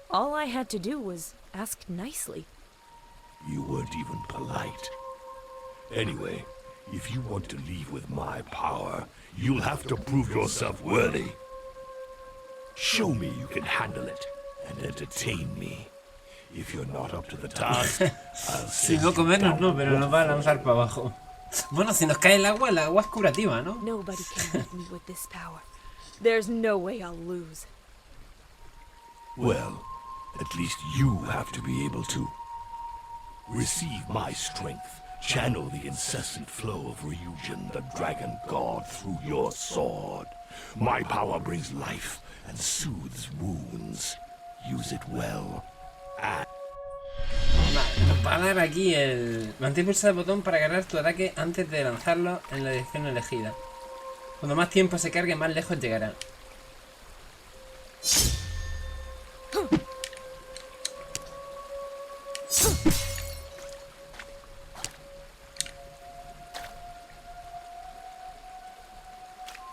All I had to do was ask nicely. You weren't even polite. Anyway, if you want to leave with my power, you'll have to prove yourself worthy. Show me you can handle it, and entertain me. If you're not up to the task, I'll Si send no you comernos down no, pero nos va a lanzar para abajo. Bueno, si nos cae el agua es curativa, ¿no? Nobody can beat me with this power. There's no way I'll lose. Well, at least you have to be able to. Receive my strength. Channel the incessant flow of Ryujin, the dragon god, through your sword. My power brings life and soothes wounds. Use it well. Vale, parar aquí el... Mantén pulsado el botón para cargar tu ataque antes de lanzarlo en la dirección elegida. Cuando más tiempo se cargue, más lejos llegará.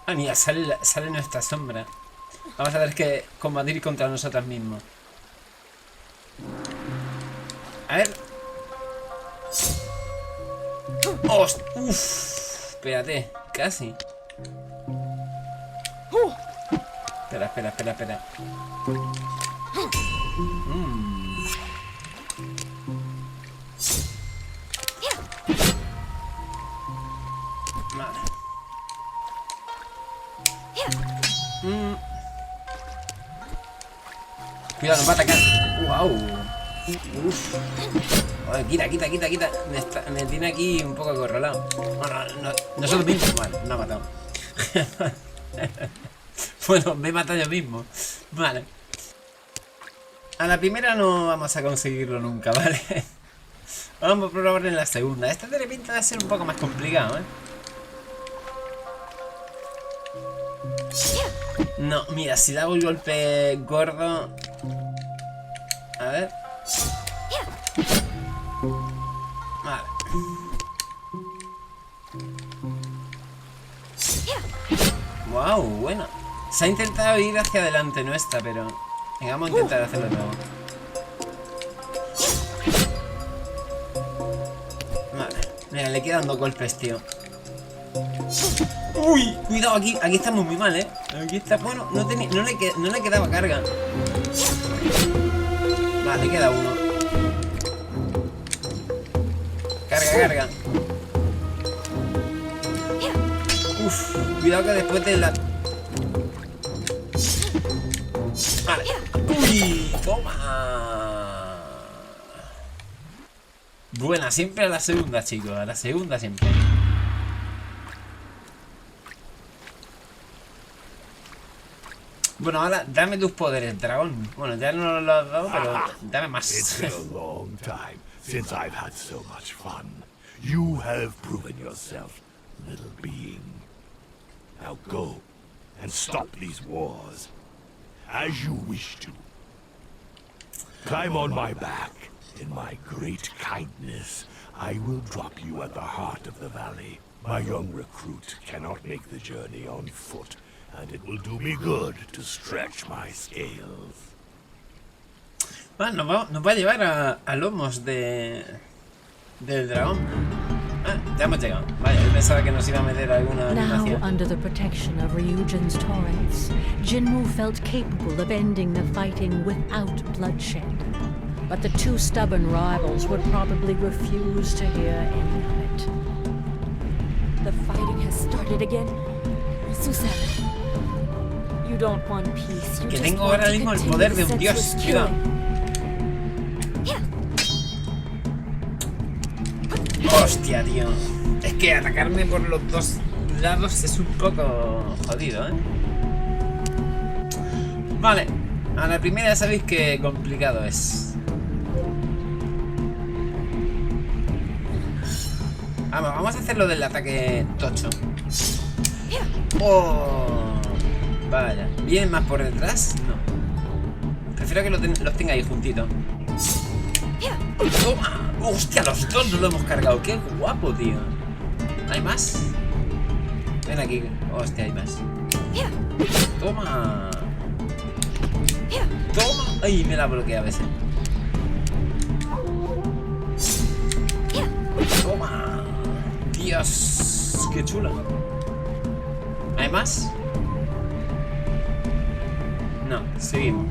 Ah, mira, sale nuestra sombra. Vamos a tener que combatir contra nosotros mismos. A ver. ¡Uff! Espérate, casi. Espera. Vale. Cuidado, nos va a atacar. ¡Wow! Quita. Me tiene aquí un poco acorralado. No, nosotros mismos. Vale, no ha matado. Bueno, me he matado yo mismo. Vale. A la primera no vamos a conseguirlo nunca, ¿vale? Vamos a probar en la segunda. Esta tiene pinta de ser un poco más complicado, ¿eh? No, mira, si le hago el golpe gordo... A ver... Vale. Wow, bueno. Se ha intentado ir hacia adelante, no esta, pero... Venga, vamos a intentar hacerlo de nuevo. Vale. Mira, le quedan 2 golpes, tío. Uy, cuidado, aquí estamos muy mal, ¿eh? Aquí está, bueno, no le quedaba carga. Vale, queda uno. Carga. Uf, cuidado que después de la... Vale. Uy, toma. Buena, siempre a la segunda, chicos. A la segunda siempre. Bueno, ahora dame tus poderes, dragón. Bueno, ya no lo has dado, pero dame más. It's been a long time since I've had so much fun. You have proven yourself, little being. Now go and stop these wars, as you wish to. Climb on my back. In my great kindness, I will drop you at the heart of the valley. My young recruit cannot make the journey on foot, and it will do me good to stretch my scales. Bueno, nos va a llevar a lomos del dragón. Ah, ya hemos llegado. Vaya, yo pensaba que nos iba a meter alguna Now, animación. under the protection of Ryujin's torrents, Jinmu felt capable of ending the fighting without bloodshed. But the two stubborn rivals would probably refuse to hear any of it. The fighting has started again. Susan, you don't want peace. You Que just tengo want ahora to mismo el continue poder the de un dios. senseless Cuidado. killing. Hostia, tío. Es que atacarme por los dos lados es un poco jodido, ¿eh? Vale. A la primera ya sabéis que complicado es. Vamos a hacer lo del ataque tocho. Oh, vaya. ¿Vienen más por detrás? No. Prefiero que los tenga ahí juntitos. ¡Toma! ¡Hostia! Los dos nos lo hemos cargado. ¡Qué guapo, tío! ¿Hay más? Ven aquí. Hostia, hay más. ¡Toma! ¡Toma! ¡Ay! Me la bloquea a veces. ¡Toma! ¡Dios! ¡Qué chula! ¿Hay más? No, seguimos.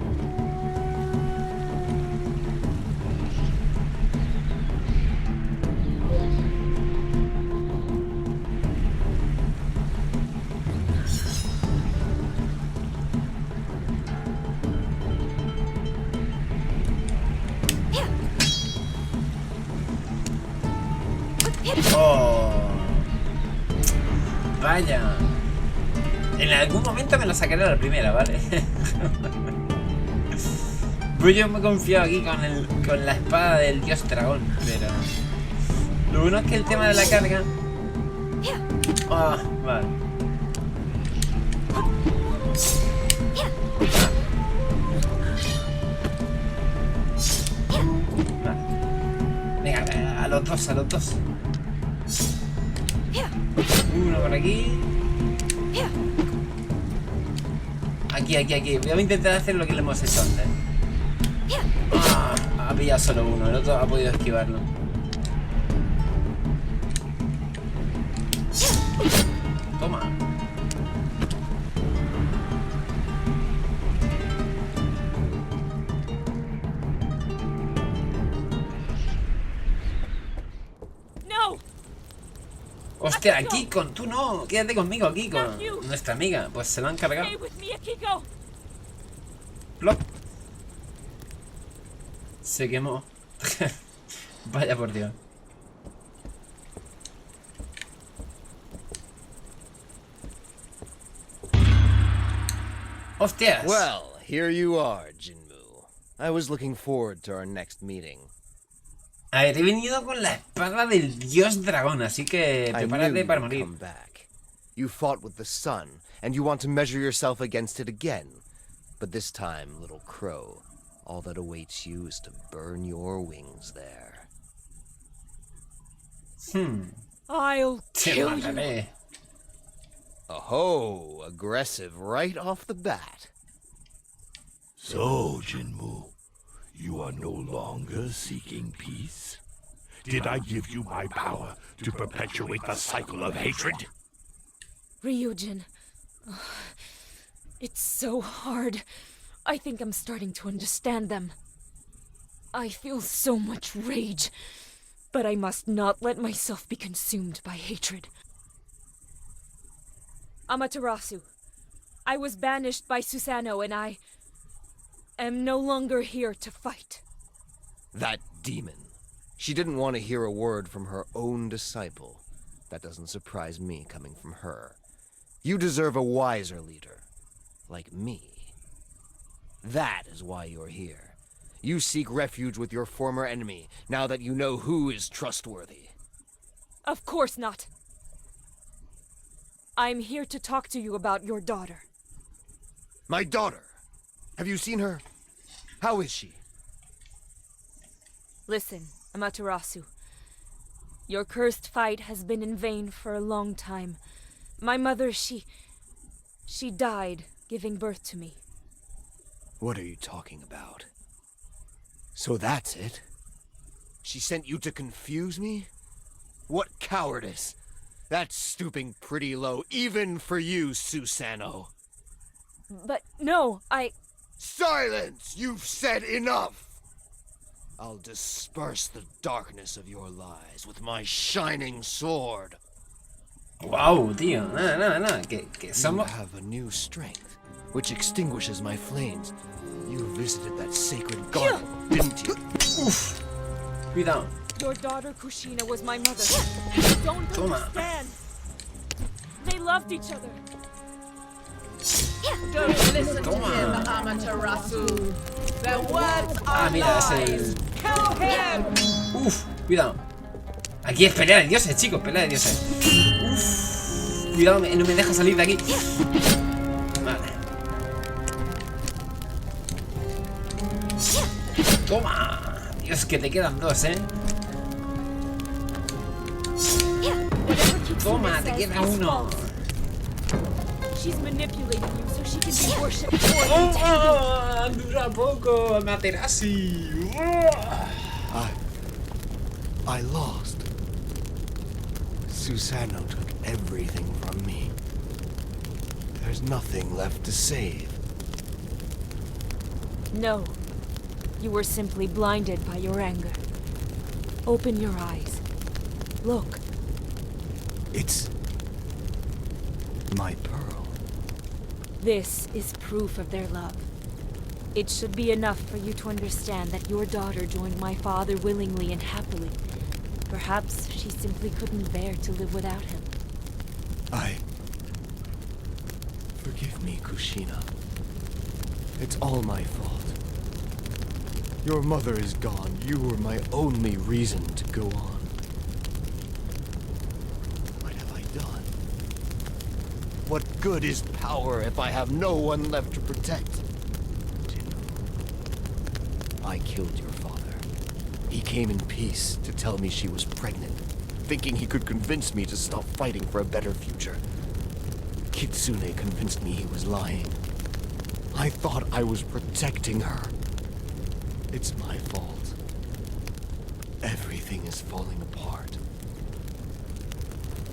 Oh, vaya. En algún momento me lo sacaré a la primera, ¿vale? Pues yo me he confiado aquí con la espada del dios dragón, pero lo bueno es que el tema de la carga. Ah, vale. Vale. Venga, a los dos, a los dos. Uno por aquí. Aquí. Voy a intentar hacer lo que le hemos hecho antes. Ah, ha pillado solo uno, el otro ha podido esquivarlo. Toma. Hostia, Kiko, tú no, quédate conmigo, Kiko. Nuestra amiga, pues se lo han cargado. Plop. Se quemó. Vaya por Dios. Hostias. Well, here you are, Jinmu. I was looking forward to our next meeting. A ver, he venido con la espada del dios dragón, así que prepárate para morir. Come back. You fought with the sun, and you want to measure yourself against it again. But this time, little crow, all that awaits you is to burn your wings there. I'll kill you. Oh, aggressive right off the bat. So, Jinmu, you are no longer seeking peace? Did I give you my power to perpetuate the cycle of hatred? Ryujin. It's so hard. I think I'm starting to understand them. I feel so much rage, but I must not let myself be consumed by hatred. Amaterasu, I was banished by Susanoo and I am no longer here to fight. That demon. She didn't want to hear a word from her own disciple. That doesn't surprise me coming from her. You deserve a wiser leader. Like me. That is why you're here. You seek refuge with your former enemy, now that you know who is trustworthy. Of course not. I'm here to talk to you about your daughter. My daughter! Have you seen her? How is she? Listen, Amaterasu. Your cursed fight has been in vain for a long time. My mother, she died giving birth to me. What are you talking about? So that's it? She sent you to confuse me? What cowardice! That's stooping pretty low, even for you, Susano. But no, Silence! You've said enough! I'll disperse the darkness of your lies with my shining sword. Wow, tío. No. Que You somos. have a new strength, which extinguishes my flames. You visited that sacred garden, didn't you? Uf. Cuidado. your daughter Kushina was my mother. You don't Toma. understand. They loved each other. Don't listen to Toma. him, Amaterasu. Their words Ah, are mira, es lies. el. Kill him. Uf, cuidado. Aquí es pelea de dioses, chicos, pelea de dioses. Uf. Cuidado, no me deja salir de aquí. Vale. Toma. Dios, que te quedan dos, Toma, te queda uno. She's manipulating you so she can be worshipped more than Tengu. Oh, dura poco, Amaterasu. I lost. Susano took everything from me. There's nothing left to save. No. You were simply blinded by your anger. Open your eyes. Look. It's my pearl. This is proof of their love. It should be enough for you to understand that your daughter joined my father willingly and happily. Perhaps she simply couldn't bear to live without him. Forgive me, Kushina. It's all my fault. Your mother is gone. You were my only reason to go on. What have I done? What good is power if I have no one left to protect? I killed your father. He came in peace to tell me she was pregnant, thinking he could convince me to stop fighting for a better future. Kitsune convinced me he was lying. I thought I was protecting her. It's my fault. Everything is falling apart.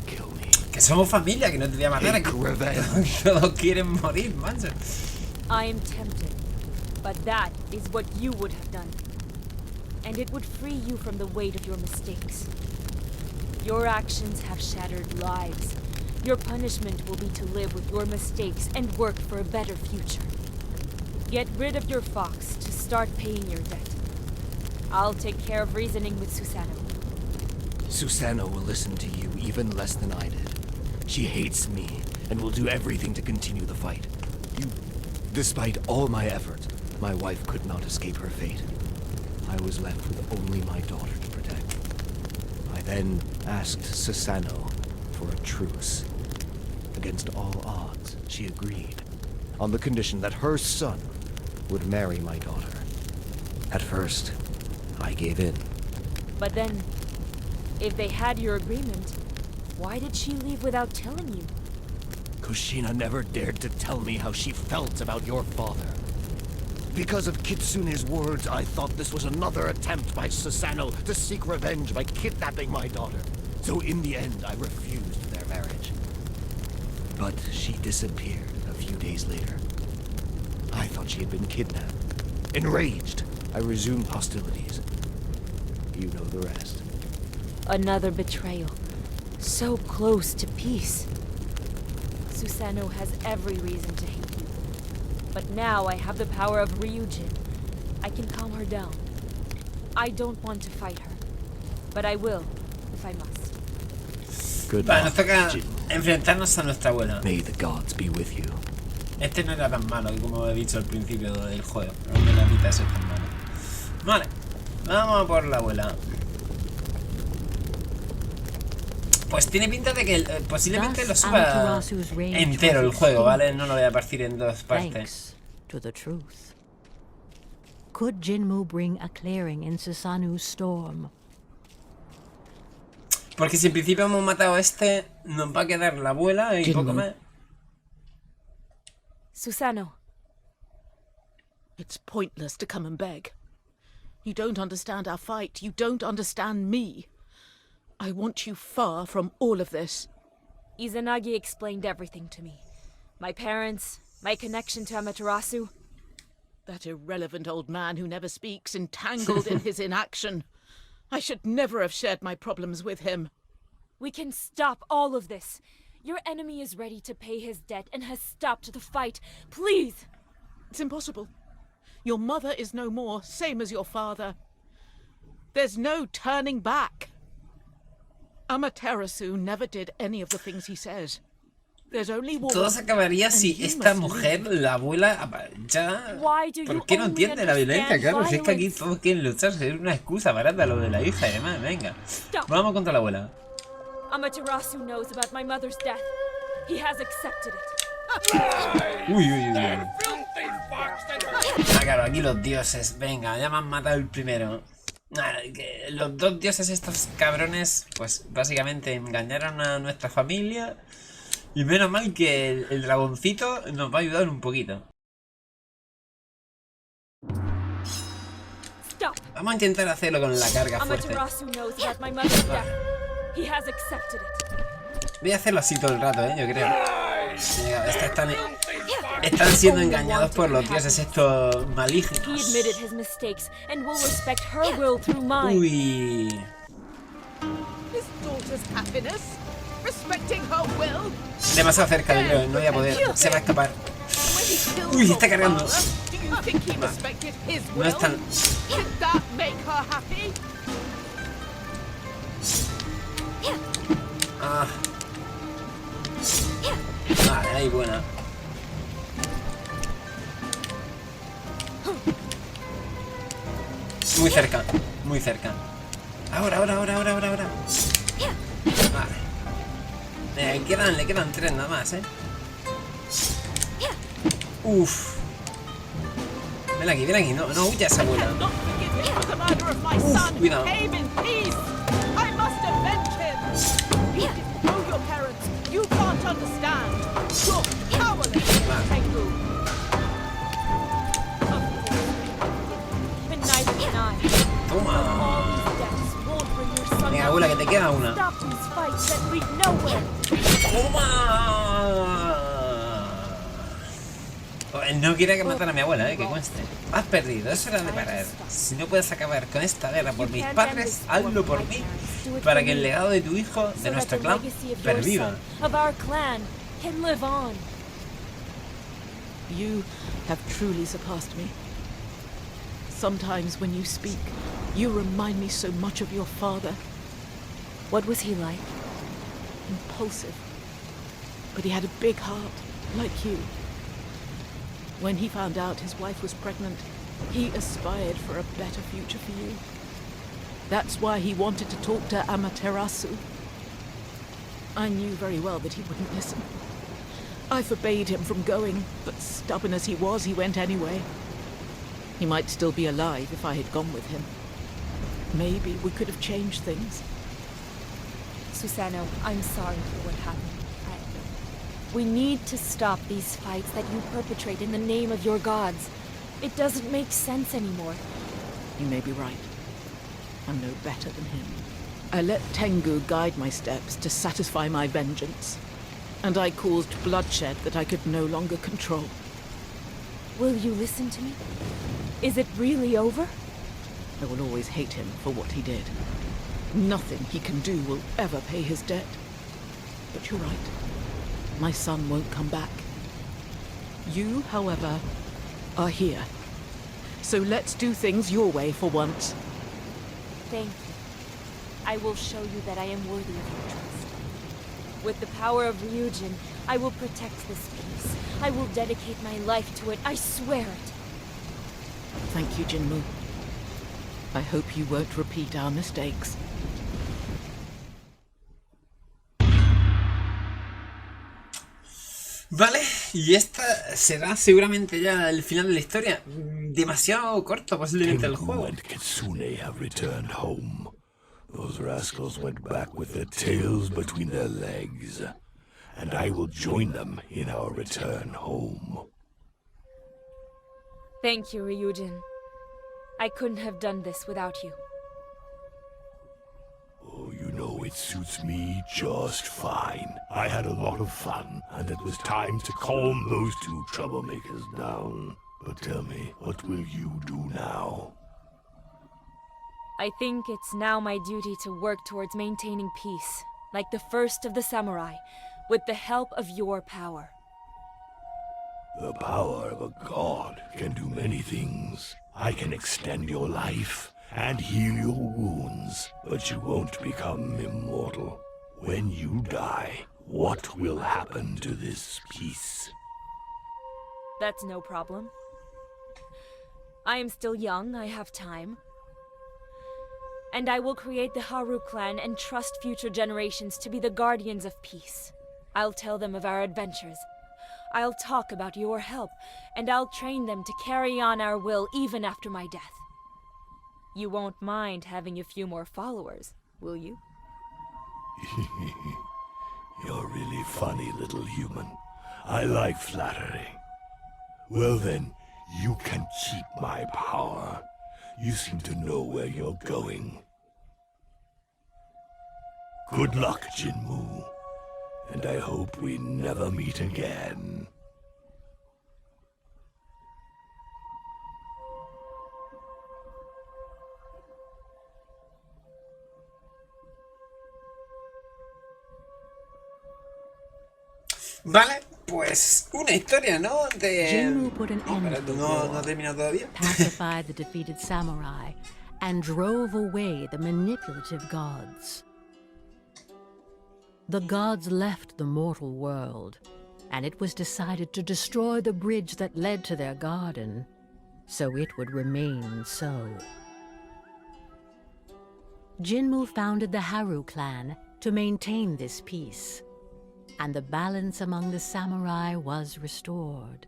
Kill me. Que somos familia, que no te voy a matar. Take revenge. Todos quieren morir, macho. I am tempted, but that is what you would have done. And it would free you from the weight of your mistakes. Your actions have shattered lives. Your punishment will be to live with your mistakes and work for a better future. Get rid of your fox to start paying your debt. I'll take care of reasoning with Susano. Susano will listen to you even less than I did. She hates me and will do everything to continue the fight. Despite all my effort, my wife could not escape her fate. I was left with only my daughter to protect. I then asked Susano for a truce. Against all odds, she agreed, on the condition that her son would marry my daughter. At first, I gave in. But then, if they had your agreement, why did she leave without telling you? Kushina never dared to tell me how she felt about your father. Because of Kitsune's words, I thought this was another attempt by Susano to seek revenge by kidnapping my daughter. So in the end, I refused their marriage. But she disappeared a few days later. I thought she had been kidnapped. Enraged, I resumed hostilities. You know the rest. Another betrayal. So close to peace. Susano has every reason to hate you. But now I have the power of Ryujin. I can calm her down. I don't want to fight her. But I will, if I must. Good Vale, luck, nos toca Jin. enfrentarnos a nuestra abuela. May the gods be with you. Este no era tan malo, como he dicho al principio del juego. No me la pinta ser tan malo. Vale, vamos a por la abuela. Pues tiene pinta de que posiblemente lo suba entero el juego, ¿vale? No lo voy a partir en dos partes. Thanks to the truth. Could Jinmu bring a clearing in Susanu's storm? Porque si en principio hemos matado a este, nos va a quedar la abuela y poco más. Susano. It's pointless to come and beg. You don't understand our fight. You don't understand me. I want you far from all of this. Izanagi explained everything to me. My parents, my connection to Amaterasu. That irrelevant old man who never speaks, entangled in his inaction. I should never have shared my problems with him. We can stop all of this. Your enemy is ready to pay his debt and has stopped the fight. Please! It's impossible. Your mother is no more, same as your father. There's no turning back. Amaterasu never did any of the things he says. There's only war. Todo se acabaría si esta mujer, la abuela, ya... ¿Por qué no entiende la violencia? Claro, si es que aquí todos quieren luchar, es una excusa barata lo de la hija y demás, venga. Vamos contra la abuela. Amaterasu knows about my mother's death. He has accepted it. Uy, uy, uy. Ah, claro, aquí los dioses. Venga, ya me han matado el primero. Los dos dioses estos cabrones, pues básicamente engañaron a nuestra familia. Y menos mal que el dragoncito nos va a ayudar un poquito. Vamos a intentar hacerlo con la carga fuerte. Voy a hacerlo así todo el rato, yo creo. Están siendo engañados por los dioses estos malignos. Uy. Demasiado cerca, yo creo, no voy a poder. Se va a escapar. Uy, está cargando. No es tan... Ah. Vale, ahí buena. Muy cerca, muy cerca. Ahora. Vale. Le quedan 3 nada más, Uf. Ven aquí, no huyas, abuela. Uf, cuidado. Toma. Venga, abuela, que te queda una. ¡Toma! Él no quiere que matara a mi abuela, que conste. Has perdido, es hora de parar. Si no puedes acabar con esta guerra por mis padres, hazlo por mí, para que el legado de tu hijo, de nuestro clan, perviva. You have truly surpassed me. Sometimes when you speak, you remind me so much of your father. What was he like? Impulsive. But he had a big heart, like you. When he found out his wife was pregnant, he aspired for a better future for you. That's why he wanted to talk to Amaterasu. I knew very well that he wouldn't listen. I forbade him from going, but stubborn as he was, he went anyway. He might still be alive if I had gone with him. Maybe we could have changed things. Susano, I'm sorry for what happened. We need to stop these fights that you perpetrate in the name of your gods. It doesn't make sense anymore. You may be right. I'm no better than him. I let Tengu guide my steps to satisfy my vengeance. And I caused bloodshed that I could no longer control. Will you listen to me? Is it really over? I will always hate him for what he did. Nothing he can do will ever pay his debt. But you're right. My son won't come back. You, however, are here. So let's do things your way for once. Thank you. I will show you that I am worthy of your trust. With the power of Ryujin, I will protect this peace. I will dedicate my life to it. I swear it. Thank you, Jinmu. I hope you won't repeat our mistakes. Vale, y esta será seguramente ya el final de la historia. Demasiado corto posiblemente el juego. And Kitsune have returned home. Those rascals went back with their tails between their legs. And I will join them in our return home. Thank you, Ryujin. I couldn't have done this without you. Oh, you know It suits me just fine. I had a lot of fun, and it was time to calm those two troublemakers down. But tell me, what will you do now? I think it's now my duty to work towards maintaining peace, like the first of the samurai, with the help of your power. The power of a god can do many things. I can extend your life and heal your wounds, but you won't become immortal. When you die, what will happen to this peace? That's no problem. I am still young, I have time. And I will create the Haru clan and trust future generations to be the guardians of peace. I'll tell them of our adventures. I'll talk about your help, and I'll train them to carry on our will even after my death. You won't mind having a few more followers, will you? You're a really funny little human. I like flattery. Well then, you can keep my power. You seem to know where you're going. Good luck, Jinmu. And I hope we never meet again. Vale, pues una historia, ¿no? Jinmu put an end espera, to the no war, he terminado todavía. pacified the defeated samurai, and drove away the manipulative gods. The gods left the mortal world, and it was decided to destroy the bridge that led to their garden, so it would remain so. Jinmu founded the Haru clan to maintain this peace, and the balance among the samurai was restored.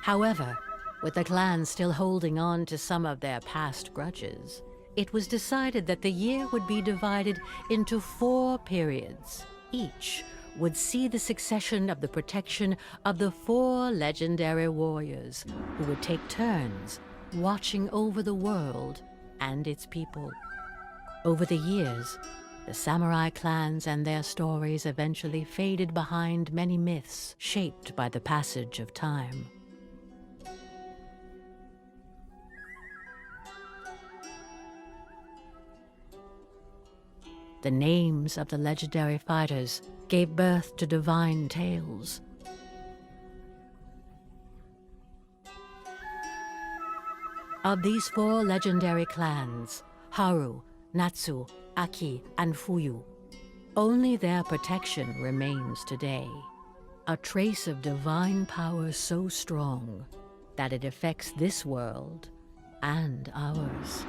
However, with the clan still holding on to some of their past grudges, it was decided that the year would be divided into 4 periods. Each would see the succession of the protection of the 4 legendary warriors who would take turns watching over the world and its people. Over the years, the samurai clans and their stories eventually faded behind many myths shaped by the passage of time. The names of the legendary fighters gave birth to divine tales. Of these 4 legendary clans, Haru, Natsu, Aki, and Fuyu, only their protection remains today. A trace of divine power so strong that it affects this world and ours.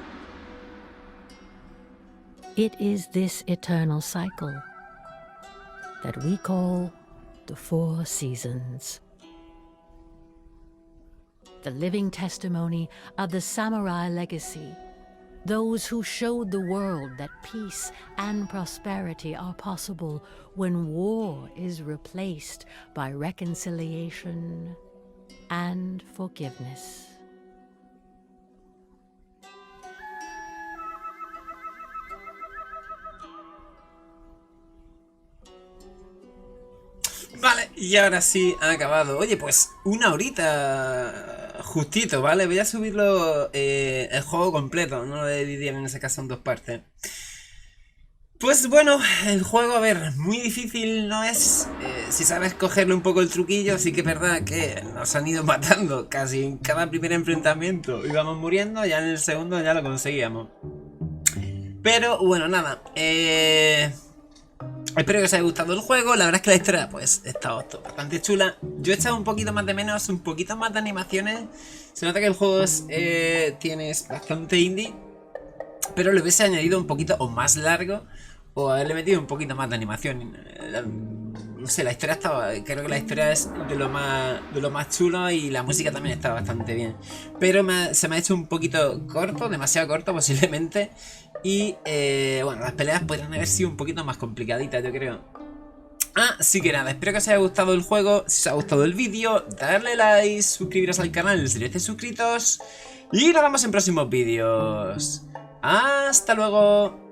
It is this eternal cycle that we call the 4 seasons. The living testimony of the samurai legacy, those who showed the world that peace and prosperity are possible when war is replaced by reconciliation and forgiveness. Vale, y ahora sí ha acabado. Oye, pues una horita justito, ¿vale? Voy a subirlo el juego completo, no lo he dividido en ese caso en 2 partes. Pues bueno, el juego, a ver, muy difícil no es. Si sabes cogerle un poco el truquillo, sí que es verdad que nos han ido matando casi en cada primer enfrentamiento. Íbamos muriendo, ya en el segundo ya lo conseguíamos. Pero bueno, nada, espero que os haya gustado el juego. La verdad es que la historia pues está bastante chula. Yo he echado un poquito más de menos, un poquito más de animaciones. Se nota que el juego tienes bastante indie, pero le hubiese añadido un poquito o más largo, o haberle metido un poquito más de animación. No sé, la historia creo que la historia es de lo más chulo, y la música también está bastante bien. Pero se me ha hecho un poquito corto, demasiado corto posiblemente. Y bueno, las peleas podrían haber sido un poquito más complicaditas, yo creo. Así que nada, espero que os haya gustado el juego. Si os ha gustado el vídeo, darle like, suscribiros al canal si no estáis suscritos. Y nos vemos en próximos vídeos. ¡Hasta luego!